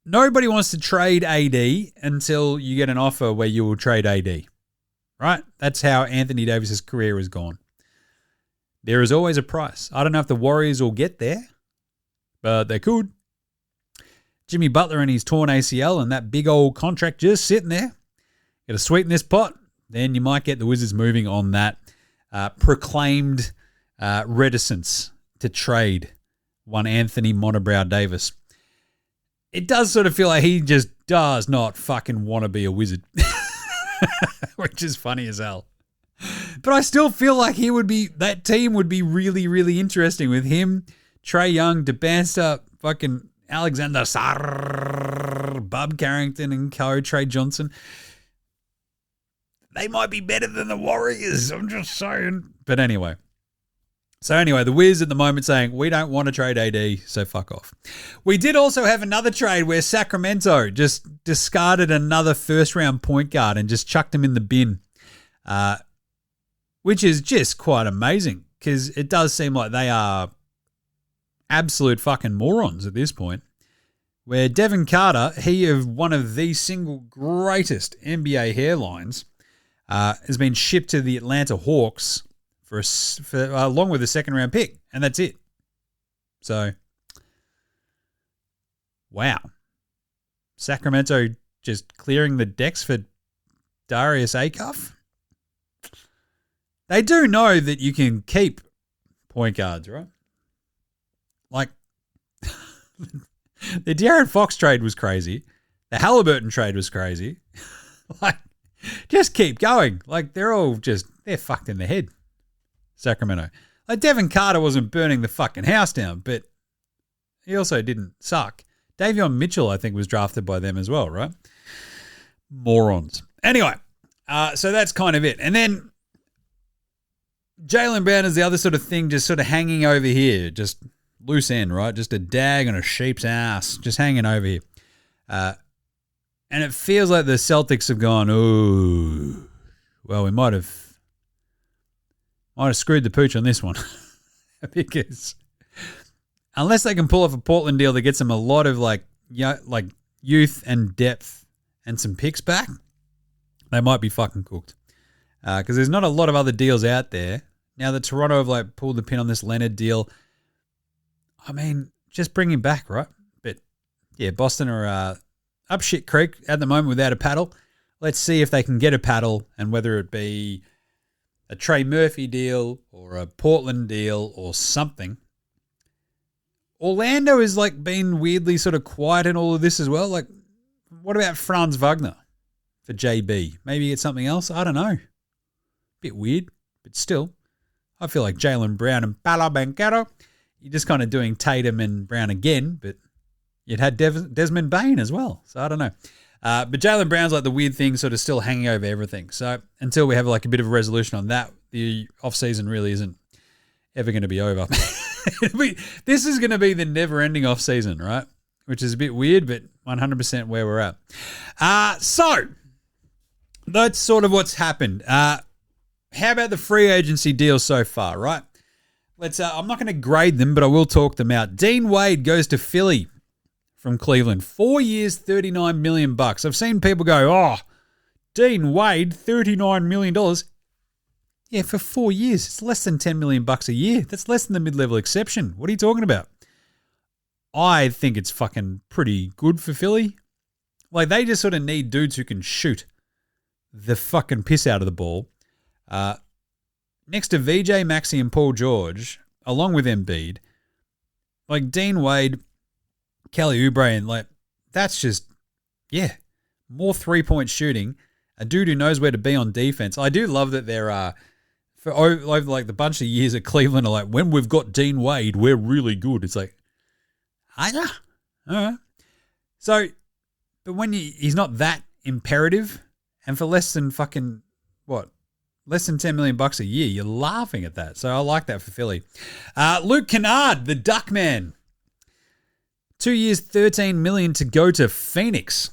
Nobody wants to trade AD until you get an offer where you will trade AD. Right? That's how Anthony Davis's career has gone. There is always a price. I don't know if the Warriors will get there, but they could. Jimmy Butler and his torn ACL and that big old contract just sitting there. Got to sweeten this pot. Then you might get the Wizards moving on that proclaimed reticence to trade one Anthony Monobrow Davis. It does sort of feel like he just does not fucking want to be a Wizard, which is funny as hell. But I still feel like that team would be really, really interesting with him, Trae Young, DeBanster, fucking Alexander Sarr, Bub Carrington and co, Trey Johnson. They might be better than the Warriors. I'm just saying. But anyway. The Wiz at the moment saying, we don't want to trade AD, so fuck off. We did also have another trade where Sacramento just discarded another first-round point guard and just chucked him in the bin, which is just quite amazing because it does seem like they are absolute fucking morons at this point. Where Devin Carter, he of one of the single greatest NBA hairlines, has been shipped to the Atlanta Hawks for along with a second-round pick, and that's it. So, wow. Sacramento just clearing the decks for Darius Acuff. They do know that you can keep point guards, right? Like, the De'Aaron Fox trade was crazy. The Halliburton trade was crazy. Like, just keep going. Like, they're fucked in the head. Sacramento. Like, Devin Carter wasn't burning the fucking house down, but he also didn't suck. Davion Mitchell, I think, was drafted by them as well, right? Morons. Anyway, so that's kind of it. And then Jaylen Brown is the other sort of thing just sort of hanging over here. Just loose end, right? Just a dag on a sheep's ass. Just hanging over here. And it feels like the Celtics have gone, ooh, well, we might have screwed the pooch on this one. Because unless they can pull off a Portland deal that gets them a lot of like youth and depth and some picks back, they might be fucking cooked. Because there's not a lot of other deals out there. Now that Toronto have like pulled the pin on this Leonard deal, I mean, just bring him back, right? But yeah, Boston are up shit creek at the moment without a paddle. Let's see if they can get a paddle, and whether it be a Trey Murphy deal or a Portland deal or something. Orlando has like been weirdly sort of quiet in all of this as well. Like, what about Franz Wagner for JB? Maybe it's something else. I don't know. Bit weird, but still, I feel like Jaylen Brown and Paolo Banchero, you're just kind of doing Tatum and Brown again, but you'd had Desmond Bane as well. So I don't know. But Jaylen Brown's like the weird thing sort of still hanging over everything. So until we have like a bit of a resolution on that, the offseason really isn't ever going to be over. This is going to be the never-ending offseason, right? Which is a bit weird, but 100% where we're at. So that's sort of what's happened. How about the free agency deals so far, right? Let's. I'm not going to grade them, but I will talk them out. Dean Wade goes to Philly from Cleveland. 4 years, $39 million. I've seen people go, oh, Dean Wade, $39 million. Yeah, for 4 years. It's less than $10 million a year. That's less than the mid-level exception. What are you talking about? I think it's fucking pretty good for Philly. Like, they just sort of need dudes who can shoot the fucking piss out of the ball. Next to VJ, Maxey, and Paul George, along with Embiid, like Dean Wade, Kelly Oubre, and like, that's just, yeah, more three-point shooting, a dude who knows where to be on defense. I do love that there are, for over like the bunch of years at Cleveland, are like, when we've got Dean Wade, we're really good. It's like, yeah, all right. So, but when he's not that imperative, and for less than fucking, what, less than $10 million a year, you're laughing at that. So I like that for Philly. Luke Kennard, the Duckman. 2 years, $13 million to go to Phoenix.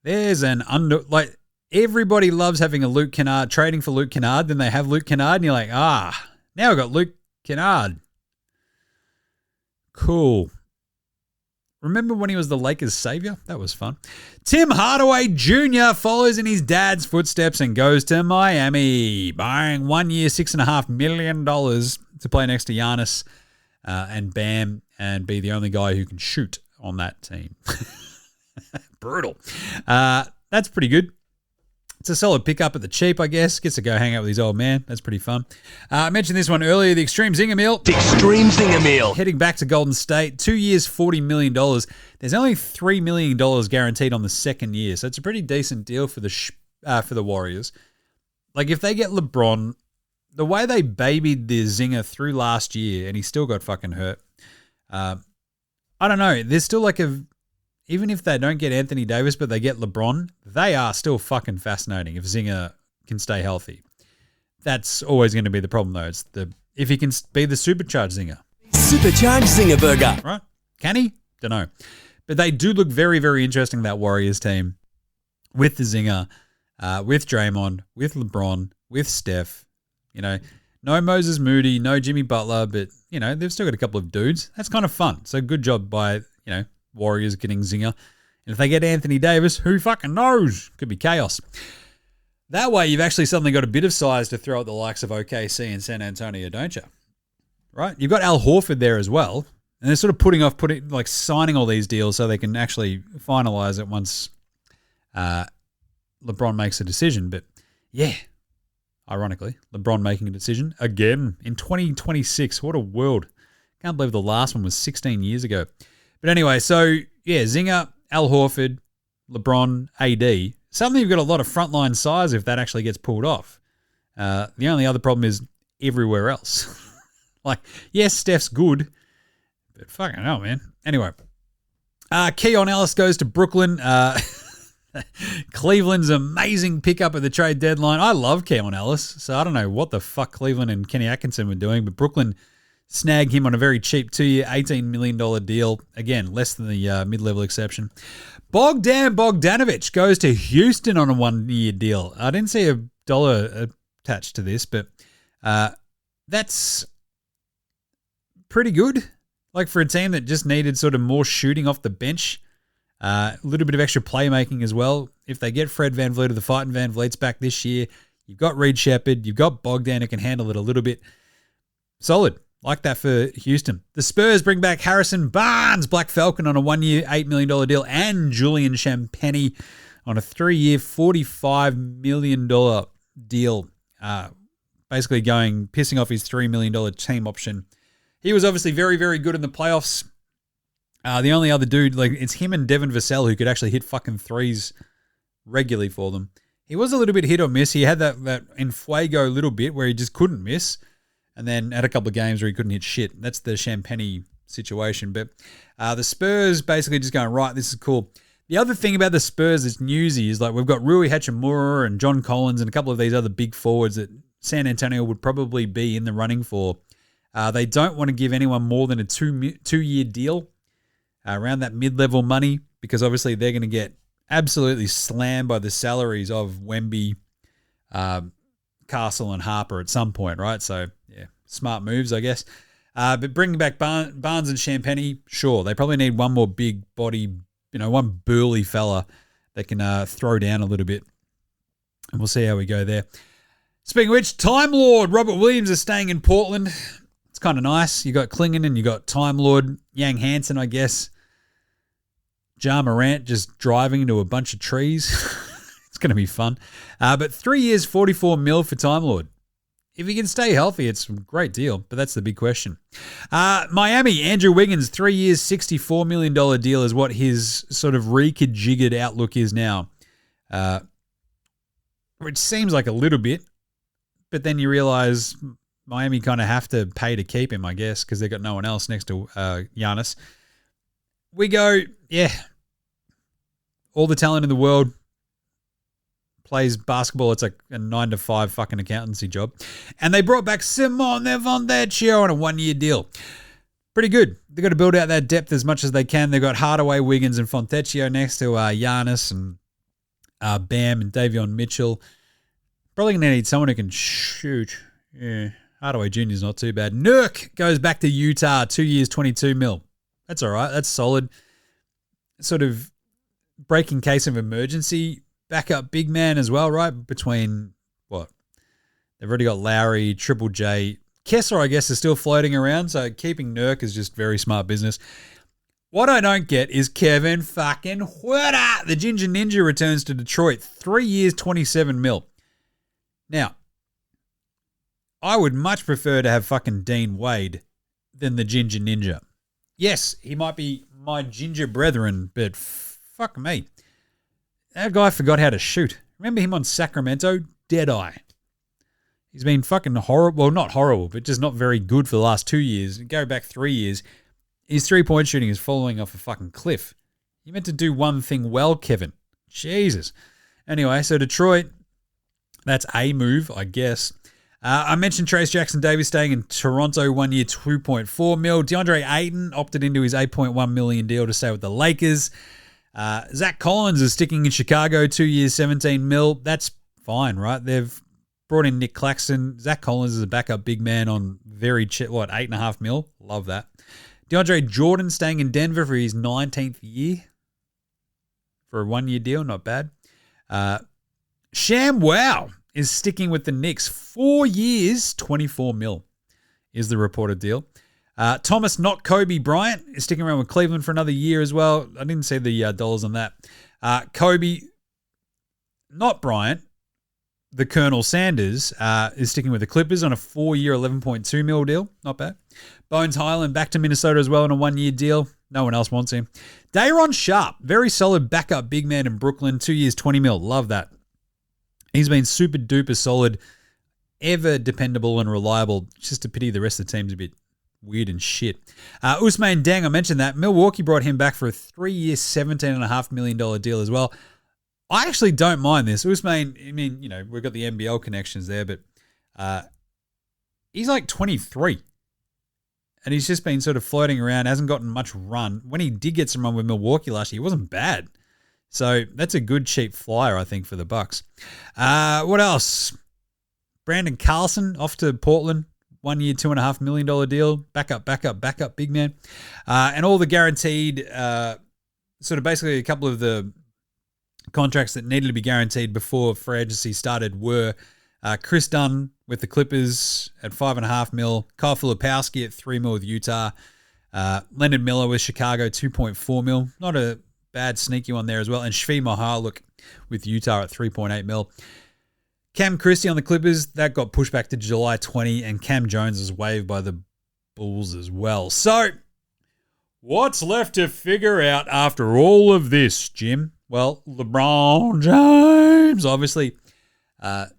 There's an like everybody loves having a Luke Kennard, trading for Luke Kennard. Then they have Luke Kennard, and you're like, now we've got Luke Kennard. Cool. Remember when he was the Lakers' savior? That was fun. Tim Hardaway Jr. follows in his dad's footsteps and goes to Miami, buying 1 year, $6.5 million to play next to Giannis and Bam and be the only guy who can shoot on that team. Brutal. That's pretty good. It's a solid pickup at the cheap, I guess. Gets to go hang out with his old man. That's pretty fun. I mentioned this one earlier, the Extreme Zinger Meal. The Extreme Zinger Meal. Heading back to Golden State. 2 years, $40 million. There's only $3 million guaranteed on the second year, so it's a pretty decent deal for the Warriors. Like, if they get LeBron, the way they babied the Zinger through last year, and he still got fucking hurt, I don't know. There's still like even if they don't get Anthony Davis, but they get LeBron, they are still fucking fascinating if Zinger can stay healthy. That's always going to be the problem, though. It's if he can be the supercharged Zinger. Supercharged Zinger Burger. Right? Can he? Don't know. But they do look very, very interesting, that Warriors team, with the Zinger, with Draymond, with LeBron, with Steph. You know, no Moses Moody, no Jimmy Butler, but, you know, they've still got a couple of dudes. That's kind of fun. So good job by, you know, Warriors getting Zinger. And if they get Anthony Davis, who fucking knows? Could be chaos. That way, you've actually suddenly got a bit of size to throw at the likes of OKC and San Antonio, don't you? Right? You've got Al Horford there as well. And they're sort of signing all these deals so they can actually finalize it once LeBron makes a decision. But yeah, ironically, LeBron making a decision again in 2026. What a world. Can't believe the last one was 16 years ago. But anyway, so yeah, Zinger, Al Horford, LeBron, AD. Suddenly you've got a lot of frontline size if that actually gets pulled off. The only other problem is everywhere else. Like, yes, Steph's good, but fucking hell, man. Anyway, Keon Ellis goes to Brooklyn. Cleveland's amazing pickup at the trade deadline. I love Keon Ellis, so I don't know what the fuck Cleveland and Kenny Atkinson were doing, but Brooklyn snagged him on a very cheap 2 year, $18 million deal. Again, less than the mid-level exception. Bogdan Bogdanovic goes to Houston on a 1 year deal. I didn't see a dollar attached to this, but that's pretty good. Like, for a team that just needed sort of more shooting off the bench, a little bit of extra playmaking as well. If they get Fred VanVleet or the Fighting VanVleets back this year, you've got Reed Shepherd, you've got Bogdan who can handle it a little bit. Solid. Like that for Houston. The Spurs bring back Harrison Barnes, Black Falcon, on a 1-year, $8 million deal, and Julian Champagnie on a 3-year, $45 million deal. Basically pissing off his $3 million team option. He was obviously very, very good in the playoffs. The only other dude, it's him and Devin Vassell who could actually hit fucking threes regularly for them. He was a little bit hit or miss. He had that in Fuego little bit where he just couldn't miss, and then had a couple of games where he couldn't hit shit. That's the Champagnie situation. But the Spurs basically just going, right, this is cool. The other thing about the Spurs that's newsy is we've got Rui Hachimura and John Collins and a couple of these other big forwards that San Antonio would probably be in the running for. They don't want to give anyone more than a two-year deal around that mid-level money, because obviously they're going to get absolutely slammed by the salaries of Wemby, Castle, and Harper at some point, right? So, yeah, smart moves, I guess. But bringing back Barnes and Champagnie, sure, they probably need one more big body, one burly fella that can throw down a little bit. And we'll see how we go there. Speaking of which, Time Lord Robert Williams is staying in Portland. It's kind of nice. You got Klingon and you got Time Lord Yang Hansen, I guess. Ja Morant just driving into a bunch of trees. It's going to be fun. But 3 years, $44 million for Time Lord. If he can stay healthy, it's a great deal, but that's the big question. Miami, Andrew Wiggins, 3 years, $64 million deal is what his sort of re-jiggered outlook is now. Which seems like a little bit, but then you realize Miami kind of have to pay to keep him, I guess, because they've got no one else next to Giannis. We go, yeah, all the talent in the world, plays basketball. It's like a 9-to-5 fucking accountancy job. And they brought back Simone Vecchio on a 1-year deal. Pretty good. They've got to build out that depth as much as they can. They've got Hardaway, Wiggins, and Fontecchio next to Giannis and Bam and Davion Mitchell. Probably going to need someone who can shoot. Yeah, Hardaway Jr. is not too bad. Nurk goes back to Utah, 2 years, $22 million. That's all right. That's solid. Sort of breaking case of emergency. Backup big man as well, right? Between what? They've already got Lowry, Triple J. Kessler, I guess, is still floating around, so keeping Nurk is just very smart business. What I don't get is Kevin fucking Huerta. The Ginger Ninja returns to Detroit. 3 years, $27 million. Now, I would much prefer to have fucking Dean Wade than the Ginger Ninja. Yes, he might be my ginger brethren, but fuck me. That guy forgot how to shoot. Remember him on Sacramento? Deadeye. He's been fucking horrible. Well, not horrible, but just not very good for the last 2 years. Go back 3 years. His three-point shooting is falling off a fucking cliff. You meant to do one thing well, Kevin. Jesus. Anyway, so Detroit, that's a move, I guess. I mentioned Trace Jackson-Davis staying in Toronto, 1 year, $2.4 million. DeAndre Ayton opted into his $8.1 million deal to stay with the Lakers. Zach Collins is sticking in Chicago, 2 years, $17 million. That's fine, right? They've brought in Nick Claxton. Zach Collins is a backup big man on $8.5 million. Love that. DeAndre Jordan staying in Denver for his 19th year for a 1 year deal. Not bad. Sham Wow is sticking with the Knicks. 4 years, $24 million is the reported deal. Thomas, not Kobe Bryant, is sticking around with Cleveland for another year as well. I didn't see the dollars on that. Kobe, not Bryant, the Colonel Sanders, is sticking with the Clippers on a 4 year, $11.2 million deal. Not bad. Bones Highland back to Minnesota as well on a 1 year deal. No one else wants him. Day'Ron Sharp, very solid backup big man in Brooklyn. 2 years, $20 million. Love that. He's been super duper solid, ever dependable and reliable. It's just a pity the rest of the team's a bit weird and shit. Ousmane Deng, I mentioned that. Milwaukee brought him back for a 3 year, $17.5 million deal as well. I actually don't mind this. Ousmane, I mean, we've got the NBL connections there, but he's like 23. And he's just been sort of floating around, hasn't gotten much run. When he did get some run with Milwaukee last year, he wasn't bad. So that's a good cheap flyer, I think, for the Bucks. What else? Brandon Carlson off to Portland. 1 year, $2.5 million deal. Backup, big man. And all the guaranteed, sort of basically a couple of the contracts that needed to be guaranteed before free agency started were Chris Dunn with the Clippers at $5.5 million. Kyle Filipowski at $3 million with Utah. Leonard Miller with Chicago, $2.4 million. Not a bad sneaky one there as well. And Shvi Mahalik with Utah at $3.8 million. Cam Christie on the Clippers, that got pushed back to July 20, and Cam Jones was waived by the Bulls as well. So, what's left to figure out after all of this, Jim? Well, LeBron James, obviously. I'd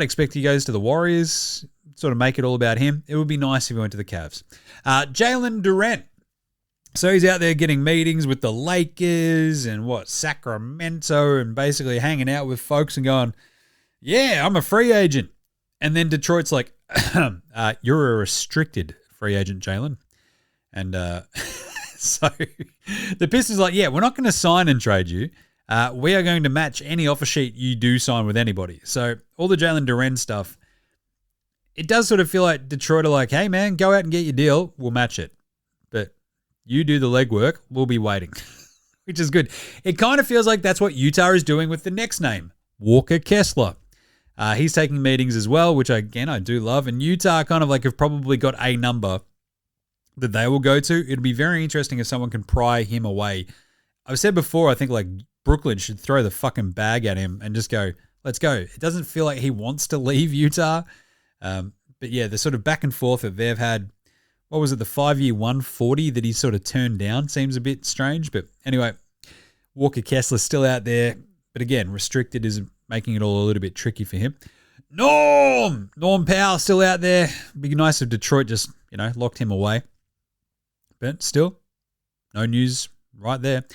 expect he goes to the Warriors, sort of make it all about him. It would be nice if he went to the Cavs. Jaylen Duren. So he's out there getting meetings with the Lakers and Sacramento, and basically hanging out with folks and going, yeah, I'm a free agent. And then Detroit's like, you're a restricted free agent, Jaylen. And so the Pistons are like, yeah, we're not going to sign and trade you. We are going to match any offer sheet you do sign with anybody. So all the Jaylen Duren stuff, it does sort of feel like Detroit are like, hey, man, go out and get your deal. We'll match it. But you do the legwork. We'll be waiting, which is good. It kind of feels like that's what Utah is doing with the next name, Walker Kessler. He's taking meetings as well, which, again, I do love. And Utah kind of like have probably got a number that they will go to. It'd be very interesting if someone can pry him away. I've said before, I think like Brooklyn should throw the fucking bag at him and just go, let's go. It doesn't feel like he wants to leave Utah. But yeah, the sort of back and forth that they've had, what was it, the 5-year 140 that he sort of turned down seems a bit strange. But anyway, Walker Kessler's still out there. But again, restricted is making it all a little bit tricky for him. Norm Powell still out there. It'd be nice if Detroit just, locked him away. But still, no news right there.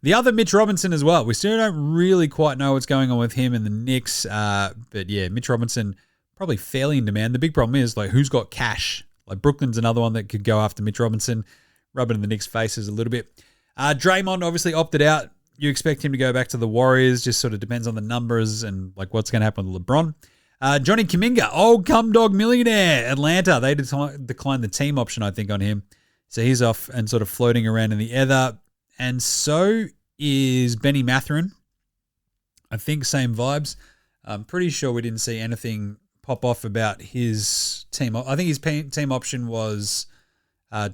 The other Mitch Robinson as well. We still don't really quite know what's going on with him and the Knicks. But yeah, Mitch Robinson probably fairly in demand. The big problem is like who's got cash. Like Brooklyn's another one that could go after Mitch Robinson, rubbing in the Knicks' faces a little bit. Draymond obviously opted out. You expect him to go back to the Warriors. Just sort of depends on the numbers and like what's going to happen with LeBron. Johnny Kuminga, old cum dog millionaire, Atlanta. They declined the team option, I think, on him. So he's off and sort of floating around in the ether. And so is Benny Mathurin. I think same vibes. I'm pretty sure we didn't see anything pop off about his team. I think his team option was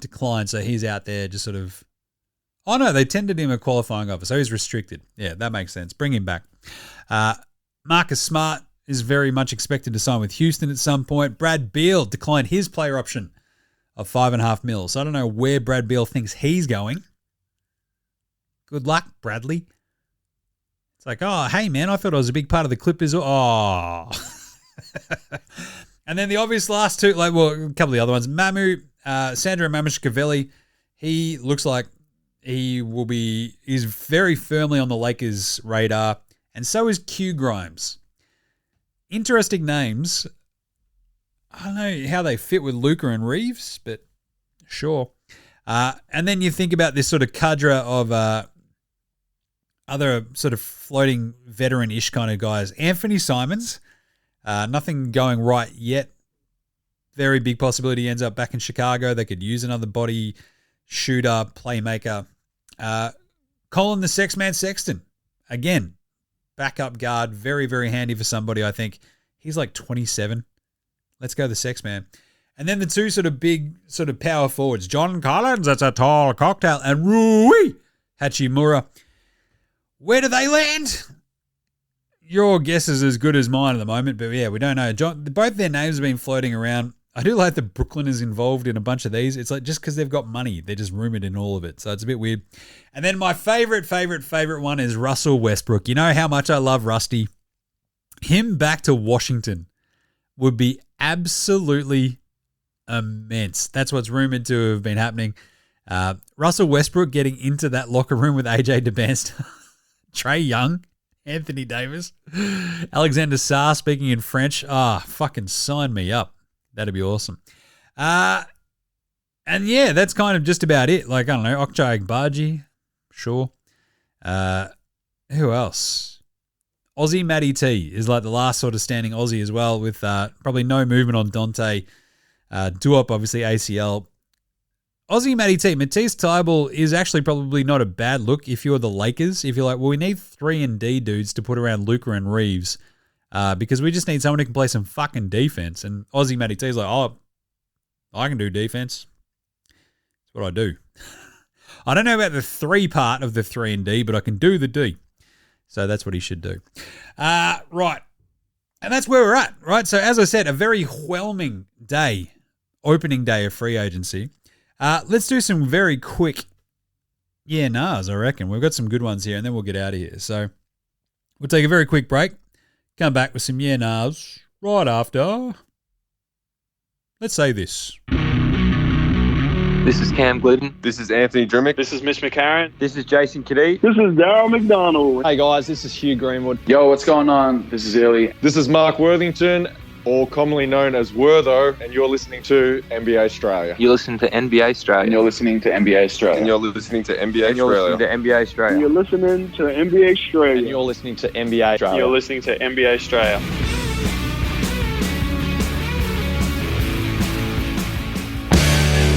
declined, so he's out there just sort of... Oh, no, they tendered him a qualifying offer, so he's restricted. Yeah, that makes sense. Bring him back. Marcus Smart is very much expected to sign with Houston at some point. Brad Beal declined his player option of $5.5 million. So I don't know where Brad Beal thinks he's going. Good luck, Bradley. It's like, oh, hey, man, I thought I was a big part of the Clippers. Oh. And then the obvious last two, a couple of the other ones. Sandro Mamushvili, he looks like he's very firmly on the Lakers' radar. And so is Q Grimes. Interesting names. I don't know how they fit with Luka and Reeves, but sure. And then you think about this sort of cadre of other sort of floating veteran-ish kind of guys. Anthony Simons, nothing going right yet. Very big possibility he ends up back in Chicago. They could use another body shooter, playmaker. Colin the Sexman Sexton, again, backup guard, very, very handy for somebody, I think. He's like 27. Let's go the Sexman. And then the two sort of big sort of power forwards, John Collins, that's a tall cocktail, and Rui Hachimura. Where do they land? Your guess is as good as mine at the moment, but yeah, we don't know. Both their names have been floating around. I do like that Brooklyn is involved in a bunch of these. It's like just because they've got money, they're just rumored in all of it. So it's a bit weird. And then my favorite one is Russell Westbrook. You know how much I love Rusty. Him back to Washington would be absolutely immense. That's what's rumored to have been happening. Russell Westbrook getting into that locker room with AJ DeBanster, Trae Young, Anthony Davis, Alexander Sarr speaking in French. Fucking sign me up. That'd be awesome. And yeah, that's kind of just about it. Like, I don't know, Okja Agbaji, sure. Who else? Aussie Matty T is like the last sort of standing Aussie as well, with probably no movement on Dante. Duop, obviously, ACL. Aussie Matty T, Matisse Thybulle is actually probably not a bad look if you're the Lakers. If you're like, well, we need 3 and D dudes to put around Luka and Reeves. because we just need someone who can play some fucking defense. And Aussie Matty T's like, oh, I can do defense. That's what I do. I don't know about the 3 part of the 3 and D, but I can do the D. So that's what he should do. Right. And that's where we're at, right? So as I said, a very whelming day, opening day of free agency. Let's do some very quick nahs, I reckon. We've got some good ones here, and then we'll get out of here. So we'll take a very quick break, come back with some nahs right after. Let's say this. This is Cam Glidden. This is Anthony Drimmick. This is Mitch McCarron. This is Jason Kadee. This is Darryl McDonald. Hey guys, this is Hugh Greenwood. Yo, what's going on? This is Illy. This is Mark Worthington, or commonly known as Wortho, and you're listening to NBA Australia. You're listening to NBA Australia. And you're listening to NBA Australia. And you're listening to NBA And you're Australia. listening to NBA Australia. And you're listening to NBA Australia. And you're listening to NBA Australia. You're listening to NBA Australia.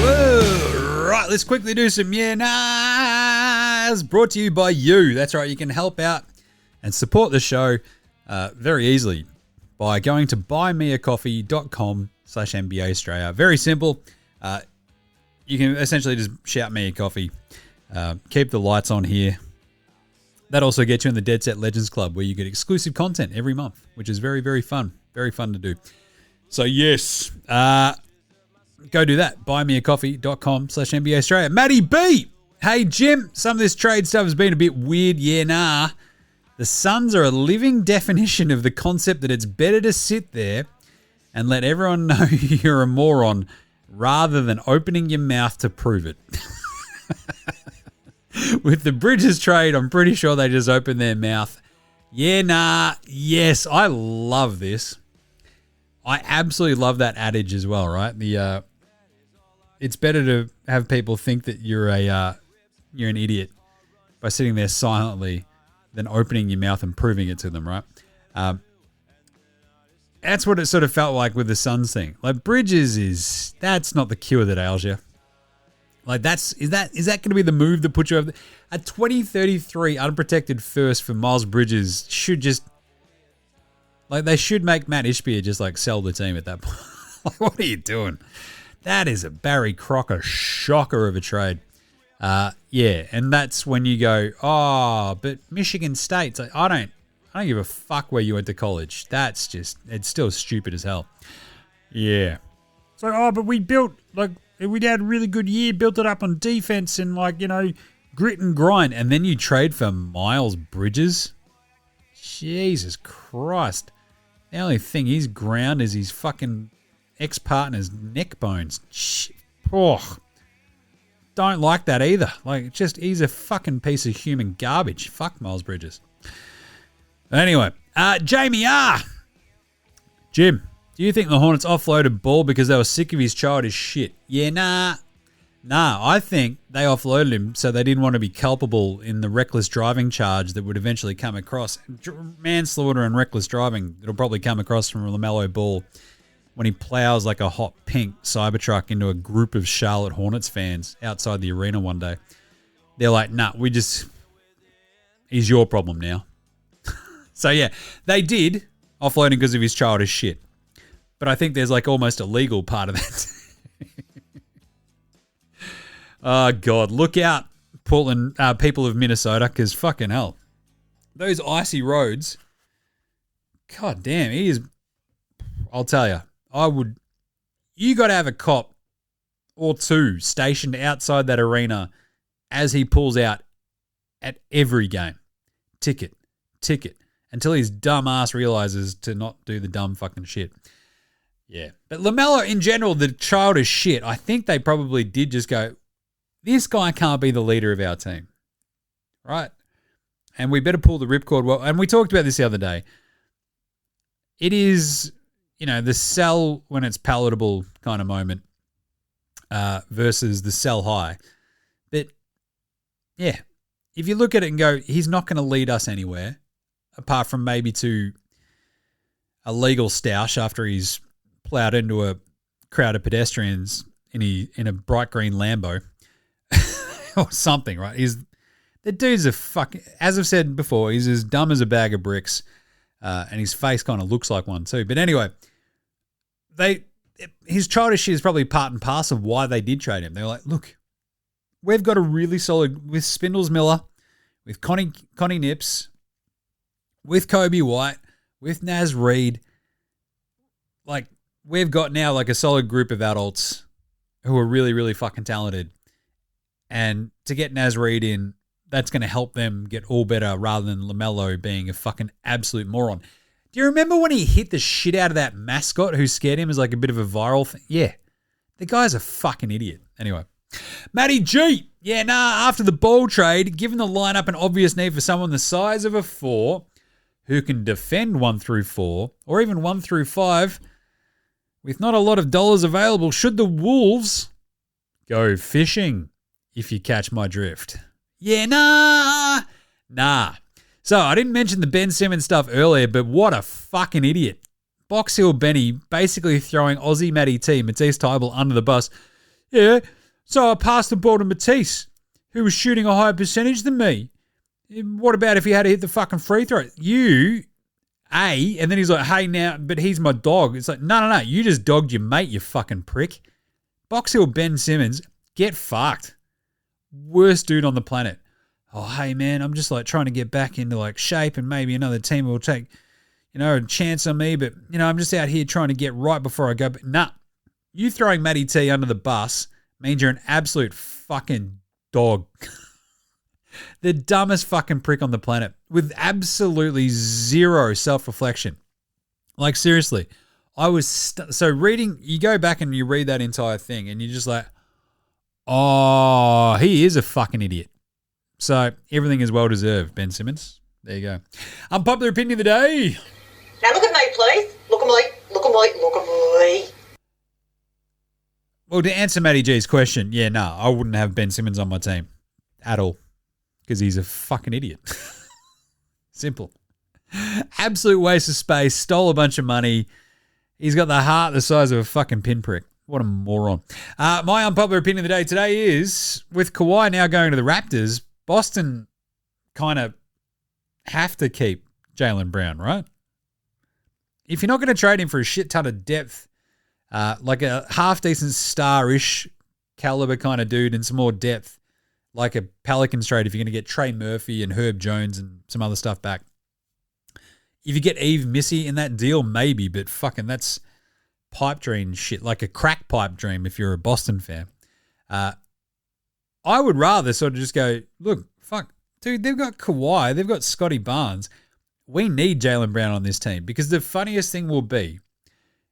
Whoa, right, let's quickly do some nahs brought to you by you. That's right, you can help out and support the show very easily by going to buymeacoffee.com/NBA Australia. Very simple. You can essentially just shout me a coffee. Keep the lights on here. That also gets you in the Dead Set Legends Club, where you get exclusive content every month, which is very, very fun. Very fun to do. So, yes, go do that. Buymeacoffee.com/NBA Australia. Matty B. Hey, Jim. Some of this trade stuff has been a bit weird. Yeah, nah. The Suns are a living definition of the concept that it's better to sit there and let everyone know you're a moron rather than opening your mouth to prove it. With the Bridges trade, I'm pretty sure they just opened their mouth. Yeah, nah. Yes, I love this. I absolutely love that adage as well, right? It's better to have people think that you're an idiot by sitting there silently than opening your mouth and proving it to them, right? That's what it sort of felt like with the Suns thing. Like Bridges that's not the cure that ails you. Like is that going to be the move that puts you over? A 2033 unprotected first for Miles Bridges should just they should make Matt Ishbia just sell the team at that point. What are you doing? That is a Barry Crocker shocker of a trade. Yeah, and that's when you go, oh, but Michigan State's like, I don't give a fuck where you went to college. It's still stupid as hell. Yeah. It's like, oh, but we built, we had a really good year, built it up on defense and grit and grind. And then you trade for Miles Bridges? Jesus Christ. The only thing he's ground is his fucking ex-partner's neck bones. Oh. Don't like that either. He's a fucking piece of human garbage. Fuck Miles Bridges. Anyway, Jamie R. Jim, do you think the Hornets offloaded Ball because they were sick of his childish shit? Yeah, nah. I think they offloaded him so they didn't want to be culpable in the reckless driving charge that would eventually come across. Manslaughter and reckless driving, it'll probably come across from LaMelo Ball when he plows like a hot pink Cybertruck into a group of Charlotte Hornets fans outside the arena one day. They're like, nah, he's your problem now. So yeah, they did offload him because of his childish shit. But I think there's almost a legal part of that. Oh, God. Look out, Portland, people of Minnesota, because fucking hell. Those icy roads, God damn, I'll tell you, you got to have a cop or two stationed outside that arena as he pulls out at every game. Ticket, until his dumb ass realizes to not do the dumb fucking shit. Yeah. But LaMelo, in general, the childish shit, I think they probably did just go, this guy can't be the leader of our team. Right? And we better pull the ripcord. Well, and we talked about this the other day. It is, the sell when it's palatable kind of moment versus the sell high. But, yeah, if you look at it and go, he's not going to lead us anywhere apart from maybe to a legal stoush after he's plowed into a crowd of pedestrians in a bright green Lambo or something, right? The dude's a fucking, as I've said before, he's as dumb as a bag of bricks. And his face kind of looks like one too. But anyway, his childish shit is probably part and parcel of why they did trade him. They're like, look, we've got a really solid, with Spindles Miller, with Connie Nips, with Kobe White, with Naz Reid. Like, we've got now like a solid group of adults who are really, really fucking talented. And to get Naz Reid in, that's going to help them get all better rather than LaMelo being a fucking absolute moron. Do you remember when he hit the shit out of that mascot who scared him as like a bit of a viral thing? Yeah. The guy's a fucking idiot. Anyway. Matty G. Yeah, after the Ball trade, given the lineup an obvious need for someone the size of a 4 who can defend 1 through 4 or even 1 through 5 with not a lot of dollars available, should the Wolves go fishing, if you catch my drift? Yeah, nah. So I didn't mention the Ben Simmons stuff earlier, but what a fucking idiot. Box Hill Benny basically throwing Aussie Matty T, Matisse Tybal, under the bus. Yeah, so I passed the ball to Matisse, who was shooting a higher percentage than me. What about if he had to hit the fucking free throw? And then he's like, hey, now, but he's my dog. It's like, no, you just dogged your mate, you fucking prick. Box Hill Ben Simmons, get fucked. Worst dude on the planet. Oh, hey, man, I'm just like trying to get back into like shape and maybe another team will take, a chance on me. But, I'm just out here trying to get right before I go. But nah, you throwing Matty T under the bus means you're an absolute fucking dog. The dumbest fucking prick on the planet with absolutely zero self-reflection. Like, seriously, I was... So reading... You go back and you read that entire thing and you're just like, oh, he is a fucking idiot. So everything is well-deserved, Ben Simmons. There you go. Unpopular opinion of the day. Now look at me, please. Look at me. Well, to answer Matty G's question, I wouldn't have Ben Simmons on my team at all. Because he's a fucking idiot. Simple. Absolute waste of space. Stole a bunch of money. He's got the heart the size of a fucking pinprick. What a moron. My unpopular opinion of the day today is, with Kawhi now going to the Raptors, Boston kind of have to keep Jaylen Brown, right? If you're not going to trade him for a shit ton of depth, like a half-decent star-ish caliber kind of dude and some more depth, like a Pelicans trade, if you're going to get Trey Murphy and Herb Jones and some other stuff back. If you get Eve Missy in that deal, maybe, but fucking that's pipe dream shit, like a crack pipe dream if you're a Boston fan. I would rather sort of just go, look, fuck, dude, they've got Kawhi, they've got Scotty Barnes. We need Jaylen Brown on this team because the funniest thing will be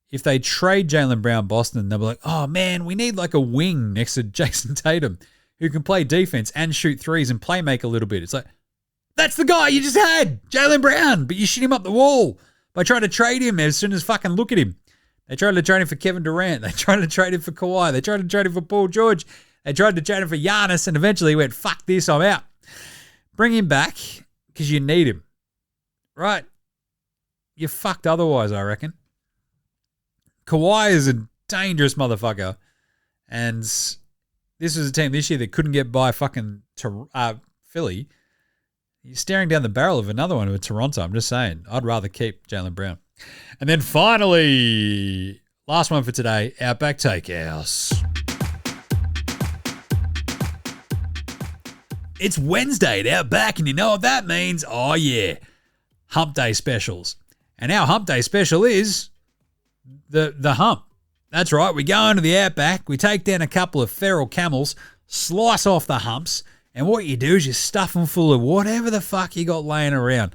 if they trade Jaylen Brown Boston, they'll be like, oh man, we need like a wing next to Jason Tatum who can play defense and shoot threes and play make a little bit. It's like, that's the guy you just had, Jaylen Brown, but you shit him up the wall by trying to trade him as soon as fucking look at him. They tried to trade him for Kevin Durant. They tried to trade him for Kawhi. They tried to trade him for Paul George. They tried to trade him for Giannis, and eventually he went, fuck this, I'm out. Bring him back because you need him. Right? You're fucked otherwise, I reckon. Kawhi is a dangerous motherfucker, and this was a team this year that couldn't get by fucking Philly. You're staring down the barrel of another one with Toronto. I'm just saying. I'd rather keep Jaylen Brown. And then finally, last one for today, Outback Takehouse. It's Wednesday at Outback, and you know what that means? Oh, yeah. Hump Day specials. And our Hump Day special is the hump. That's right. We go into the Outback. We take down a couple of feral camels, slice off the humps, and what you do is you stuff them full of whatever the fuck you got laying around.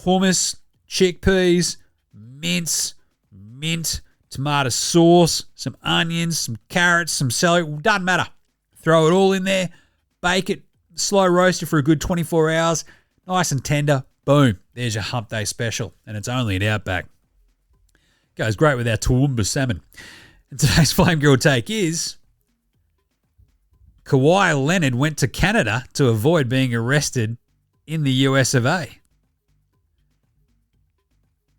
Hummus, chickpeas, mince, mint, tomato sauce, some onions, some carrots, some celery. Doesn't matter. Throw it all in there. Bake it. Slow roast it for a good 24 hours. Nice and tender. Boom. There's your Hump Day special. And it's only at Outback. Goes great with our Toowoomba salmon. And today's Flame Girl take is Kawhi Leonard went to Canada to avoid being arrested in the US of A.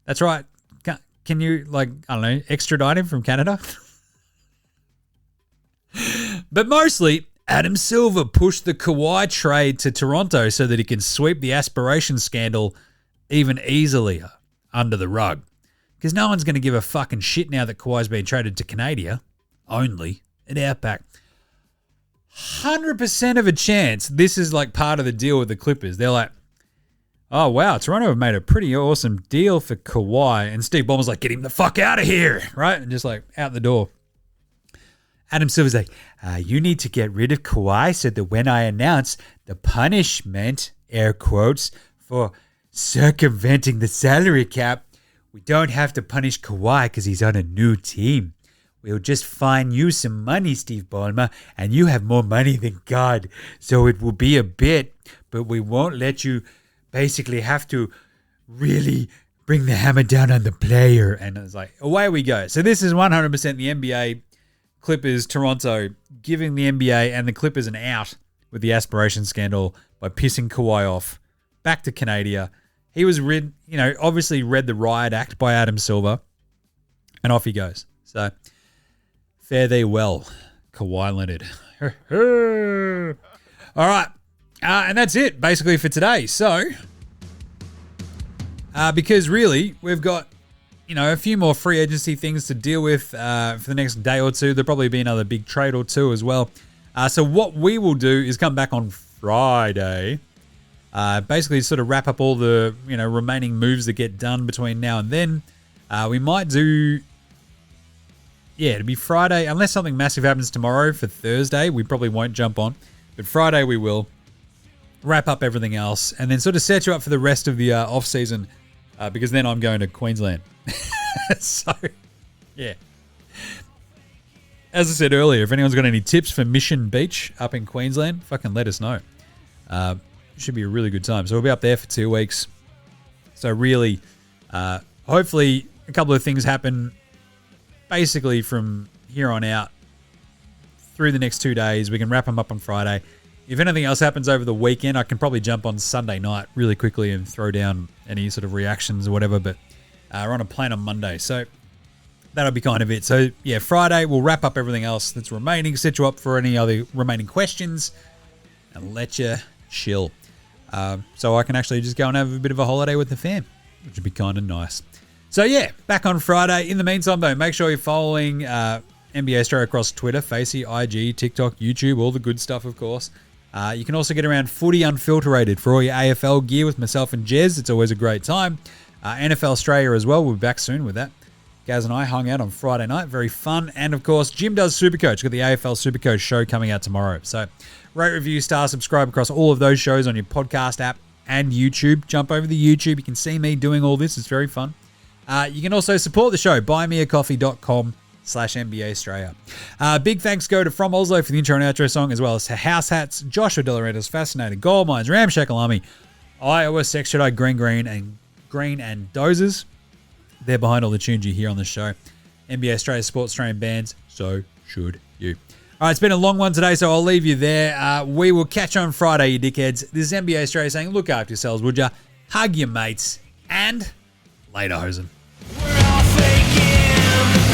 That's right. Can you, extradite him from Canada? But mostly, Adam Silver pushed the Kawhi trade to Toronto so that he can sweep the aspiration scandal even easier. under the rug. Because no one's going to give a fucking shit now that Kawhi's been traded to Canada, only at Outback. 100% of a chance this is like part of the deal with the Clippers. They're like, oh, wow, Toronto have made a pretty awesome deal for Kawhi. And Steve Ballmer's like, get him the fuck out of here, right? And just like out the door. Adam Silver's like, you need to get rid of Kawhi so that when I announce the punishment, air quotes, for circumventing the salary cap, we don't have to punish Kawhi because he's on a new team. We'll just fine you some money, Steve Ballmer, and you have more money than God. So it will be a bit, but we won't let you basically have to really bring the hammer down on the player. And it's like, away we go. So this is 100% the NBA, Clippers, Toronto, giving the NBA and the Clippers an out with the aspiration scandal by pissing Kawhi off back to Canada. He was obviously read the riot act by Adam Silver, and off he goes. So fare thee well, Kawhi Leonard. All right. And that's it, basically, for today. So, because really, we've got, a few more free agency things to deal with for the next day or two. There'll probably be another big trade or two as well. So what we will do is come back on Friday, basically sort of wrap up all the, remaining moves that get done between now and then. We might do... Yeah, it'll be Friday. Unless something massive happens tomorrow for Thursday, we probably won't jump on. But Friday we will wrap up everything else and then sort of set you up for the rest of the off-season because then I'm going to Queensland. So, yeah. As I said earlier, if anyone's got any tips for Mission Beach up in Queensland, fucking let us know. Should be a really good time. So we'll be up there for 2 weeks. So really, hopefully a couple of things happen basically from here on out through the next 2 days. We can wrap them up on Friday. If anything else happens over the weekend, I can probably jump on Sunday night really quickly and throw down any sort of reactions or whatever. But we're on a plane on Monday. So that'll be kind of it. So yeah, Friday we'll wrap up everything else that's remaining, set you up for any other remaining questions and let you chill. So I can actually just go and have a bit of a holiday with the fam, which would be kind of nice. So yeah, back on Friday. In the meantime, though, make sure you're following NBA Australia across Twitter, Facey, IG, TikTok, YouTube, all the good stuff, of course. You can also get around Footy Unfiltered for all your AFL gear with myself and Jez. It's always a great time. NFL Straya as well. We'll be back soon with that. Gaz and I hung out on Friday night. Very fun. And, of course, Jim does Supercoach. Got the AFL Supercoach show coming out tomorrow. So rate, review, star, subscribe across all of those shows on your podcast app and YouTube. Jump over to YouTube. You can see me doing all this. It's very fun. You can also support the show. buymeacoffee.com/NBA Australia. Big thanks go to From Oslo for the intro and outro song, as well as to House Hats, Joshua Delarento's Fascinating Gold Mines, Ramshackle Army, Iowa, Sex Jedi, Green and Dozers. They're behind all the tunes you hear on the show. NBA Australia supports Australian bands, so should you. All right, it's been a long one today, so I'll leave you there. We will catch you on Friday, you dickheads. This is NBA Australia saying, look after yourselves, would ya? Hug your mates, and later, hosen. We're all faking